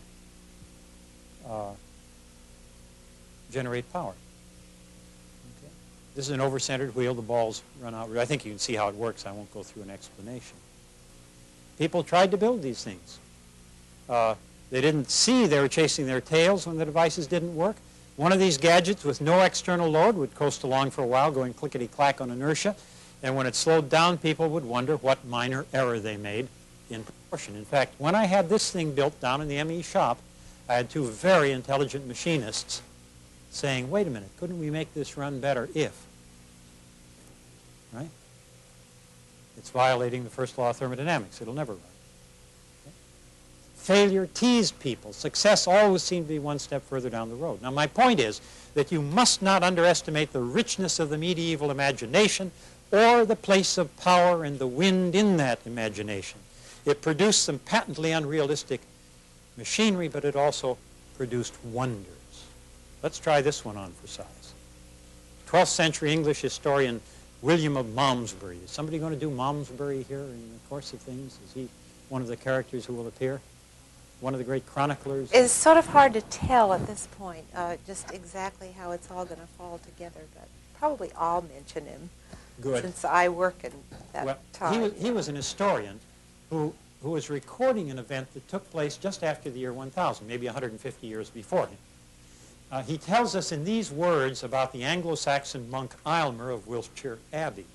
generate power. Okay. This is an overcentered wheel. The balls run out. I think you can see how it works. I won't go through an explanation. People tried to build these things. They didn't see they were chasing their tails when the devices didn't work. One of these gadgets with no external load would coast along for a while, going clickety-clack on inertia. And when it slowed down, people would wonder what minor error they made in proportion. In fact, when I had this thing built down in the ME shop, I had two very intelligent machinists saying, wait a minute, couldn't we make this run better if? Right? It's violating the first law of thermodynamics. It'll never run. Okay? Failure teased people. Success always seemed to be one step further down the road. Now, my point is that you must not underestimate the richness of the medieval imagination or the place of power and the wind in that imagination. It produced some patently unrealistic machinery, but it also produced wonders. Let's try this one on for size. 12th century English historian William of Malmesbury. Is somebody going to do Malmesbury here in the course of things? Is he one of the characters who will appear? One of the great chroniclers? It's sort of hard to tell at this point just exactly how it's all going to fall together, but probably I'll mention him. Good. Since I work in that time. He was an historian who was recording an event that took place just after the year 1000, maybe 150 years before him. He tells us in these words about the Anglo-Saxon monk Aylmer of Wiltshire Abbey.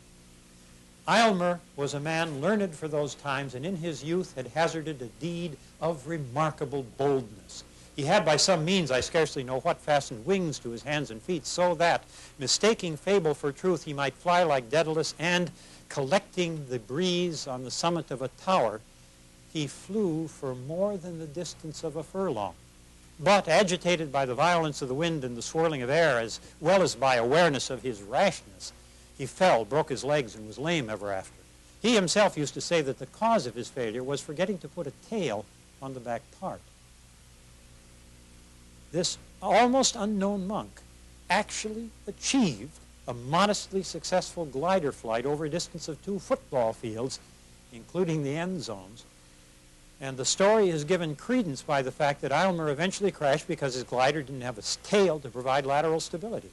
Aylmer was a man learned for those times, and in his youth had hazarded a deed of remarkable boldness. He had by some means, I scarcely know what, fastened wings to his hands and feet, so that, mistaking fable for truth, he might fly like Daedalus, and, collecting the breeze on the summit of a tower, he flew for more than the distance of a furlong. But, agitated by the violence of the wind and the swirling of air, as well as by awareness of his rashness, he fell, broke his legs, and was lame ever after. He himself used to say that the cause of his failure was forgetting to put a tail on the back part. This almost unknown monk actually achieved a modestly successful glider flight over a distance of 2 football fields, including the end zones. And the story is given credence by the fact that Aylmer eventually crashed because his glider didn't have a tail to provide lateral stability.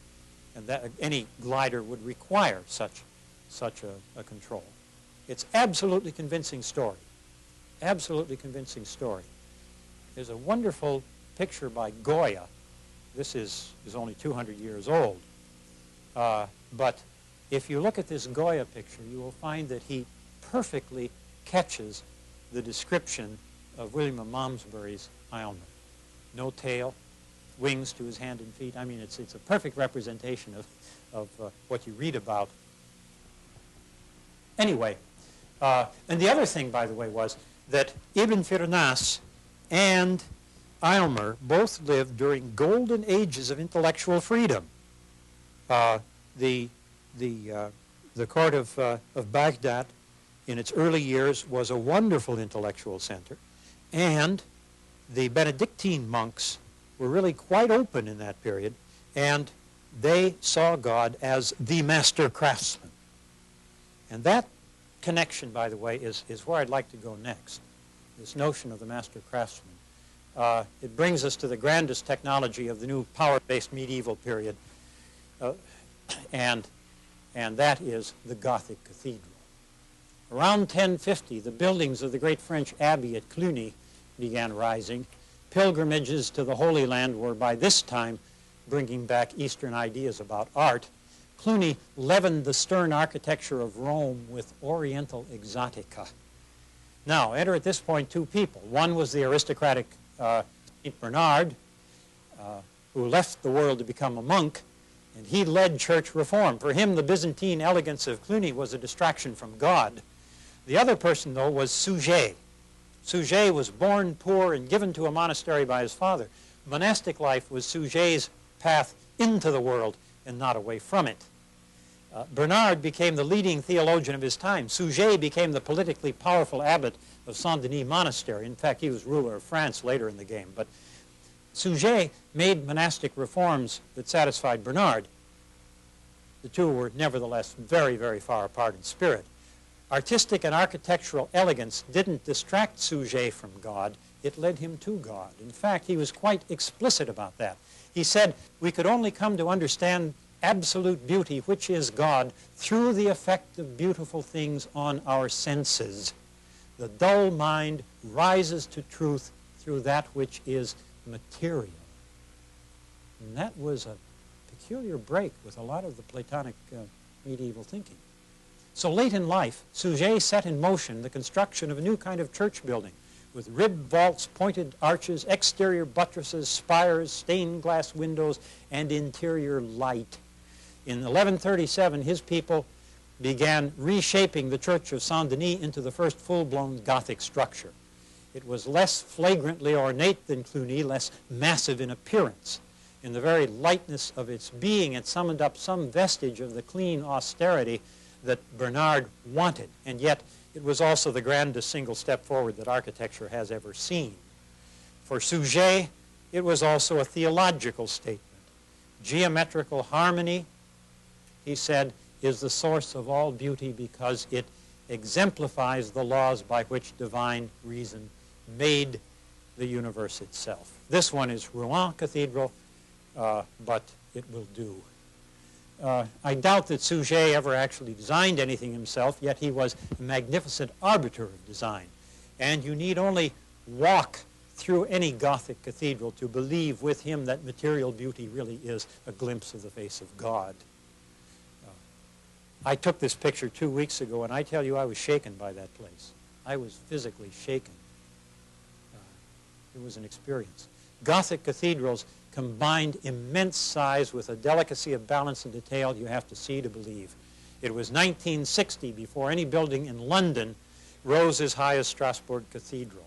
And that any glider would require such a control. It's absolutely convincing story. Absolutely convincing story. There's a wonderful picture by Goya. This is only 200 years old. But if you look at this Goya picture, you will find that he perfectly catches the description of William of Malmesbury's Aylmer. No tail, wings to his hand and feet. I mean, it's a perfect representation of what you read about. Anyway, and the other thing, by the way, was that Ibn Firnas and Aylmer both lived during golden ages of intellectual freedom. The court of Baghdad in its early years was a wonderful intellectual center, and the Benedictine monks were really quite open in that period, and they saw God as the master craftsman. And that connection, by the way, is where I'd like to go next, this notion of the master craftsman. It brings us to the grandest technology of the new power-based medieval period, and that is the Gothic cathedral. Around 1050, the buildings of the great French abbey at Cluny began rising. Pilgrimages to the Holy Land were by this time bringing back Eastern ideas about art. Cluny leavened the stern architecture of Rome with Oriental exotica. Now, enter at this point two people. One was the aristocratic St. Bernard, who left the world to become a monk, and he led church reform. For him, the Byzantine elegance of Cluny was a distraction from God. The other person, though, was Suger. Suger was born poor and given to a monastery by his father. Monastic life was Suger's path into the world and not away from it. Bernard became the leading theologian of his time. Suger became the politically powerful abbot of Saint-Denis Monastery. In fact, he was ruler of France later in the game. But Suger made monastic reforms that satisfied Bernard. The two were nevertheless very, very far apart in spirit. Artistic and architectural elegance didn't distract Suger from God. It led him to God. In fact, he was quite explicit about that. He said, we could only come to understand absolute beauty, which is God, through the effect of beautiful things on our senses. The dull mind rises to truth through that which is material. And that was a peculiar break with a lot of the Platonic medieval thinking. So late in life, Suger set in motion the construction of a new kind of church building with ribbed vaults, pointed arches, exterior buttresses, spires, stained glass windows, and interior light. In 1137, his people began reshaping the church of Saint-Denis into the first full-blown Gothic structure. It was less flagrantly ornate than Cluny, less massive in appearance. In the very lightness of its being, it summoned up some vestige of the clean austerity that Bernard wanted, and yet it was also the grandest single step forward that architecture has ever seen. For Suger, it was also a theological statement. Geometrical harmony, he said, is the source of all beauty because it exemplifies the laws by which divine reason made the universe itself. This one is Rouen Cathedral, but it will do. I doubt that Suger ever actually designed anything himself, yet he was a magnificent arbiter of design. And you need only walk through any Gothic cathedral to believe with him that material beauty really is a glimpse of the face of God. I took this picture 2 weeks ago, and I tell you I was shaken by that place. I was physically shaken. It was an experience. Gothic cathedrals combined immense size with a delicacy of balance and detail you have to see to believe. It was 1960 before any building in London rose as high as Strasbourg Cathedral.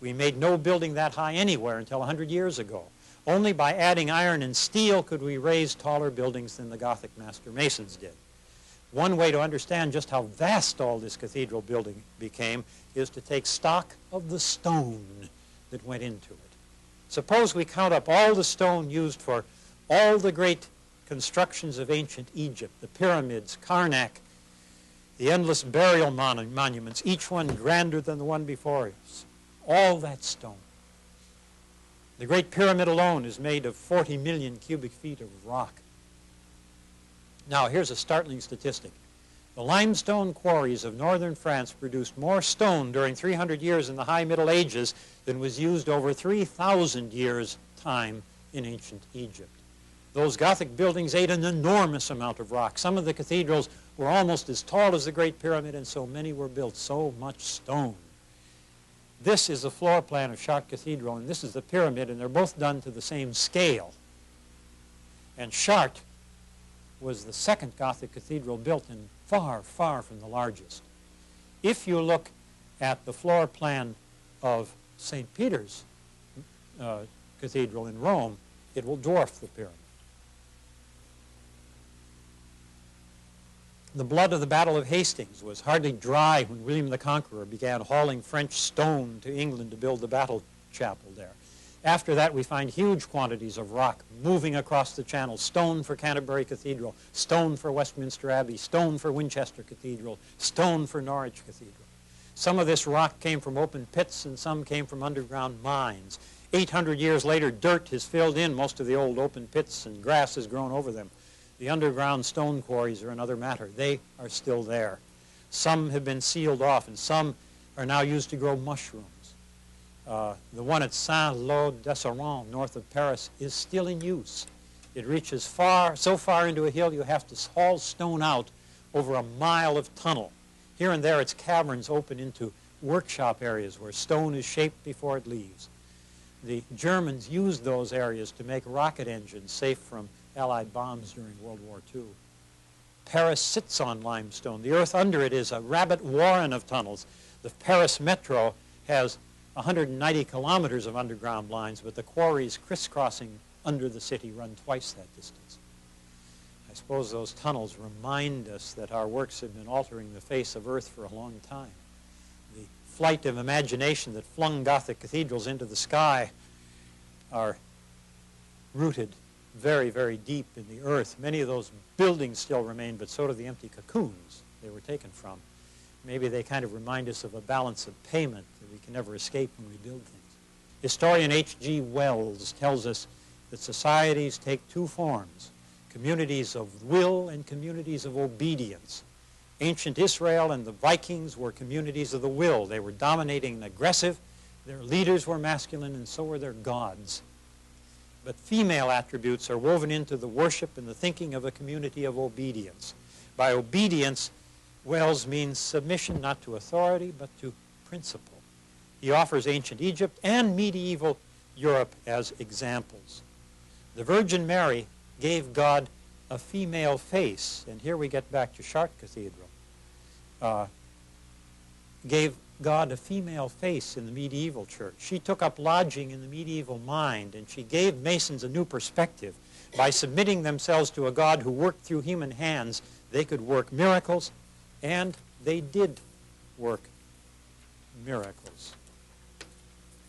We made no building that high anywhere until 100 years ago. Only by adding iron and steel could we raise taller buildings than the Gothic master masons did. One way to understand just how vast all this cathedral building became is to take stock of the stone that went into it. Suppose we count up all the stone used for all the great constructions of ancient Egypt, the pyramids, Karnak, the endless burial monuments, each one grander than the one before us. All that stone. The Great Pyramid alone is made of 40 million cubic feet of rock. Now, here's a startling statistic. The limestone quarries of northern France produced more stone during 300 years in the High Middle Ages than was used over 3,000 years' time in ancient Egypt. Those Gothic buildings ate an enormous amount of rock. Some of the cathedrals were almost as tall as the Great Pyramid, and so many were built, so much stone. This is the floor plan of Chartres Cathedral, and this is the pyramid, and they're both done to the same scale. And Chartres was the second Gothic cathedral built, and far, far from the largest. If you look at the floor plan of St. Peter's Cathedral in Rome, it will dwarf the pyramid. The blood of the Battle of Hastings was hardly dry when William the Conqueror began hauling French stone to England to build the battle chapel there. After that, we find huge quantities of rock moving across the channel. Stone for Canterbury Cathedral, stone for Westminster Abbey, stone for Winchester Cathedral, stone for Norwich Cathedral. Some of this rock came from open pits and some came from underground mines. 800 years later, dirt has filled in most of the old open pits and grass has grown over them. The underground stone quarries are another matter. They are still there. Some have been sealed off and some are now used to grow mushrooms. The one at Saint-Lô-d'Esserand, north of Paris, is still in use. It reaches so far into a hill you have to haul stone out over a mile of tunnel. Here and there its caverns open into workshop areas where stone is shaped before it leaves. The Germans used those areas to make rocket engines safe from Allied bombs during World War II. Paris sits on limestone. The earth under it is a rabbit warren of tunnels. The Paris metro has 190 kilometers of underground lines, but the quarries crisscrossing under the city run twice that distance. I suppose those tunnels remind us that our works have been altering the face of Earth for a long time. The flight of imagination that flung Gothic cathedrals into the sky are rooted very, very deep in the earth. Many of those buildings still remain, but so do the empty cocoons they were taken from. Maybe they kind of remind us of a balance of payment that we can never escape when we build things. Historian H.G. Wells tells us that societies take two forms, communities of will and communities of obedience. Ancient Israel and the Vikings were communities of the will. They were dominating and aggressive. Their leaders were masculine, and so were their gods. But female attributes are woven into the worship and the thinking of a community of obedience. By obedience, Wells means submission not to authority, but to principle. He offers ancient Egypt and medieval Europe as examples. The Virgin Mary gave God a female face, and here we get back to Chartres Cathedral, gave God a female face in the medieval church. She took up lodging in the medieval mind, and she gave Masons a new perspective. By submitting themselves to a God who worked through human hands, they could work miracles, and they did work miracles.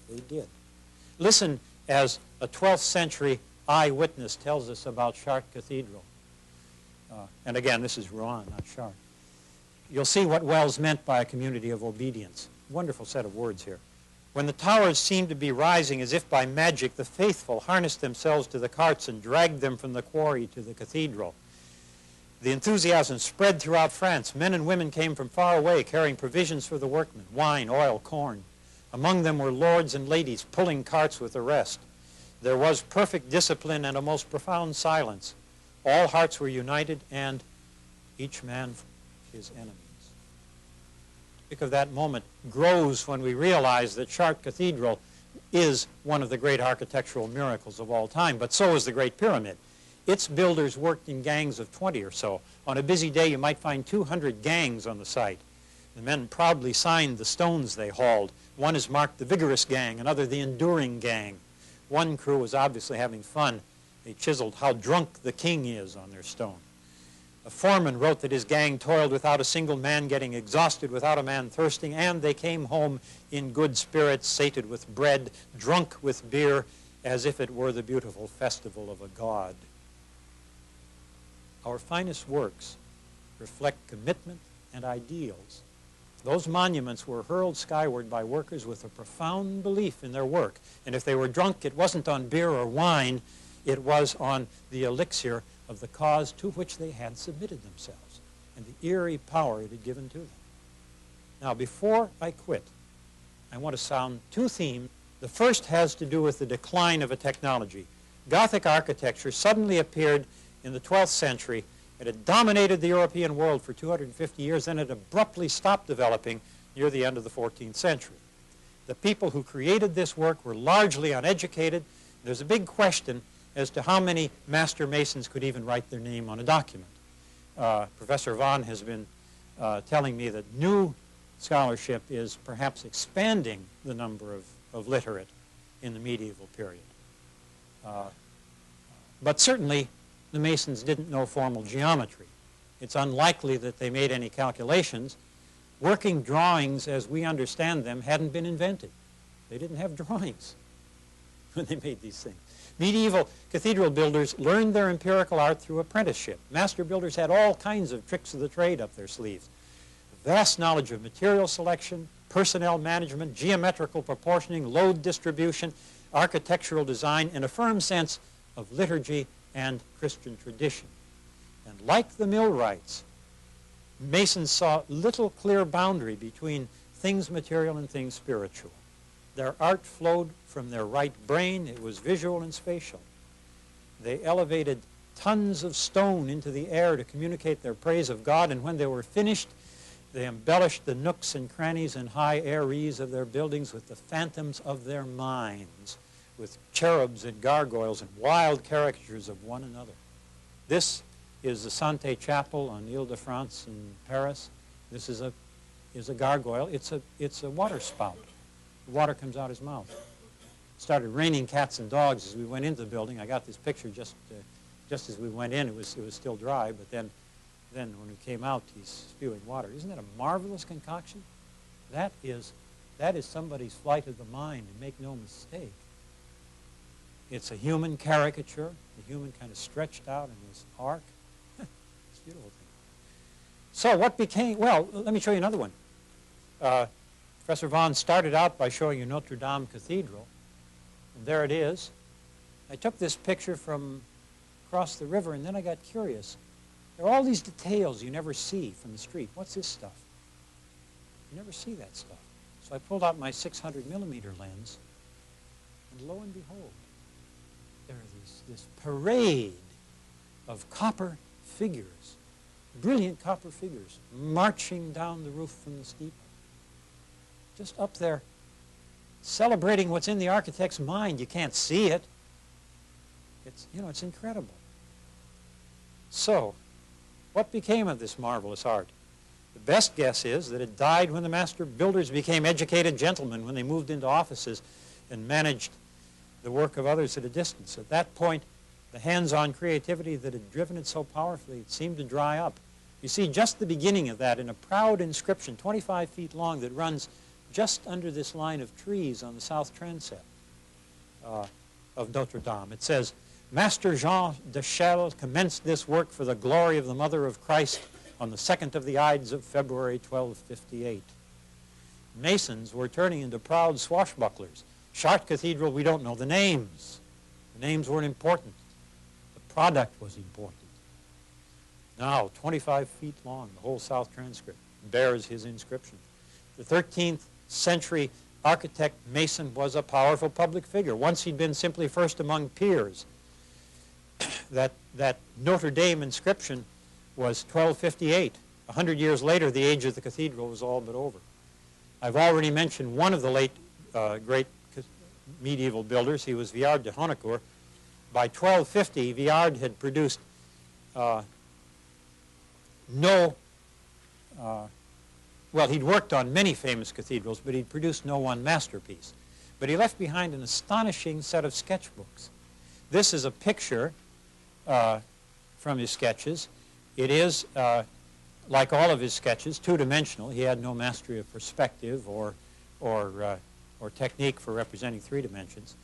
They did. Listen as a 12th century eyewitness tells us about Chartres Cathedral. And again, this is Rouen, not Chartres. You'll see what Wells meant by a community of obedience. Wonderful set of words here. When the towers seemed to be rising as if by magic, the faithful harnessed themselves to the carts and dragged them from the quarry to the cathedral. The enthusiasm spread throughout France. Men and women came from far away carrying provisions for the workmen, wine, oil, corn. Among them were lords and ladies pulling carts with the rest. There was perfect discipline and a most profound silence. All hearts were united, and each man his enemies. Think of that moment grows when we realize that Chartres Cathedral is one of the great architectural miracles of all time, but so is the Great Pyramid. Its builders worked in gangs of 20 or so. On a busy day, you might find 200 gangs on the site. The men proudly signed the stones they hauled. One is marked the vigorous gang, another the enduring gang. One crew was obviously having fun. They chiseled how drunk the king is on their stone. A foreman wrote that his gang toiled without a single man getting exhausted, without a man thirsting, and they came home in good spirits, sated with bread, drunk with beer, as if it were the beautiful festival of a god. Our finest works reflect commitment and ideals. Those monuments were hurled skyward by workers with a profound belief in their work. And if they were drunk, it wasn't on beer or wine, it was on the elixir of the cause to which they had submitted themselves and the eerie power it had given to them. Now, before I quit, I want to sound two themes. The first has to do with the decline of a technology. Gothic architecture suddenly appeared in the 12th century. It had dominated the European world for 250 years, then it abruptly stopped developing near the end of the 14th century. The people who created this work were largely uneducated. There's a big question as to how many master masons could even write their name on a document. Professor Vaughan has been telling me that new scholarship is perhaps expanding the number of literate in the medieval period. But certainly the Masons didn't know formal geometry. It's unlikely that they made any calculations. Working drawings as we understand them hadn't been invented. They didn't have drawings when they made these things. Medieval cathedral builders learned their empirical art through apprenticeship. Master builders had all kinds of tricks of the trade up their sleeves. Vast knowledge of material selection, personnel management, geometrical proportioning, load distribution, architectural design, and a firm sense of liturgy and Christian tradition. And like the millwrights, Masons saw little clear boundary between things material and things spiritual. Their art flowed from their right brain. It was visual and spatial. They elevated tons of stone into the air to communicate their praise of God, and when they were finished, they embellished the nooks and crannies and high aires of their buildings with the phantoms of their minds, with cherubs and gargoyles and wild caricatures of one another. This is the Santé Chapel on Ile-de-France in Paris. This is a gargoyle. It's a water spout. The water comes out his mouth. It started raining cats and dogs as we went into the building. I got this picture just as we went in. It was still dry, but then when we came out, he's spewing water. Isn't that a marvelous concoction? That is somebody's flight of the mind, and make no mistake. It's a human caricature, the human kind of stretched out in this arc. It's a beautiful thing. So what became, well, let me show you another one. Professor Vaughan started out by showing you Notre Dame Cathedral. And there it is. I took this picture from across the river, and then I got curious. There are all these details you never see from the street. What's this stuff? You never see that stuff. So I pulled out my 600-millimeter lens, and lo and behold, there is this parade of copper figures, brilliant copper figures, marching down the roof from the steeple. Just up there, celebrating what's in the architect's mind. You can't see it. It's incredible. So, what became of this marvelous art? The best guess is that it died when the master builders became educated gentlemen, when they moved into offices and managed the work of others at a distance. At that point, the hands-on creativity that had driven it so powerfully seemed to dry up. You see just the beginning of that in a proud inscription, 25 feet long, that runs just under this line of trees on the south transept of Notre Dame. It says, Master Jean de Chelles commenced this work for the glory of the Mother of Christ on the 2nd of the Ides of February 1258. Masons were turning into proud swashbucklers. Chartres Cathedral, we don't know the names. The names weren't important. The product was important. Now, 25 feet long, the whole south transcript bears his inscription. The 13th century architect Mason was a powerful public figure. Once he'd been simply first among peers. That Notre Dame inscription was 1258. 100 years later, the age of the cathedral was all but over. I've already mentioned one of the late great medieval builders. He was Viard de Honnecourt. By 1250, Viard had produced well, he'd worked on many famous cathedrals, but he'd produced no one masterpiece. But he left behind an astonishing set of sketchbooks. This is a picture from his sketches. It is, like all of his sketches, two-dimensional. He had no mastery of perspective or technique for representing 3 dimensions.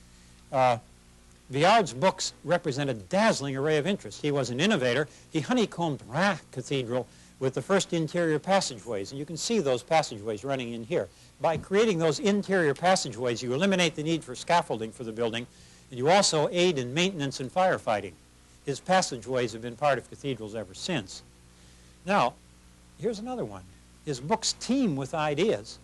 Viard's books represent a dazzling array of interests. He was an innovator. He honeycombed Reims Cathedral with the first interior passageways, and you can see those passageways running in here. By creating those interior passageways, you eliminate the need for scaffolding for the building, and you also aid in maintenance and firefighting. His passageways have been part of cathedrals ever since. Now, here's another one. His books teem with ideas.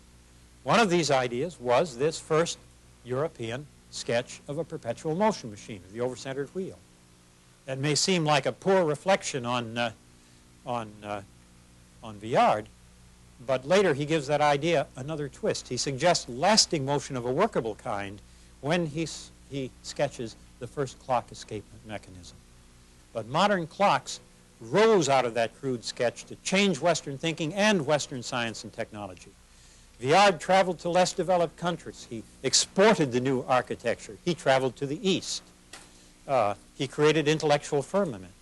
One of these ideas was this first European sketch of a perpetual motion machine, the Overcenter Wheel. That may seem like a poor reflection on Viard, But later he gives that idea another twist. He suggests lasting motion of a workable kind when he sketches the first clock escapement mechanism. But modern clocks rose out of that crude sketch to change Western thinking and Western science and technology. Viard traveled to less developed countries. He exported the new architecture. He traveled to the East. He created intellectual firmament.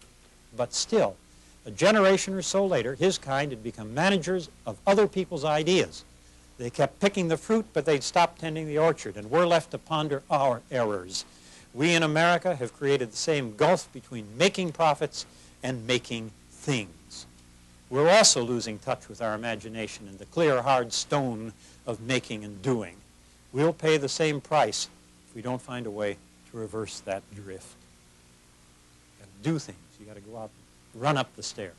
But still, a generation or so later, his kind had become managers of other people's ideas. They kept picking the fruit, but they'd stopped tending the orchard, and we're left to ponder our errors. We in America have created the same gulf between making profits and making things. We're also losing touch with our imagination and the clear, hard stone of making and doing. We'll pay the same price if we don't find a way to reverse that drift. You got to do things. You got to go out and run up the stairs.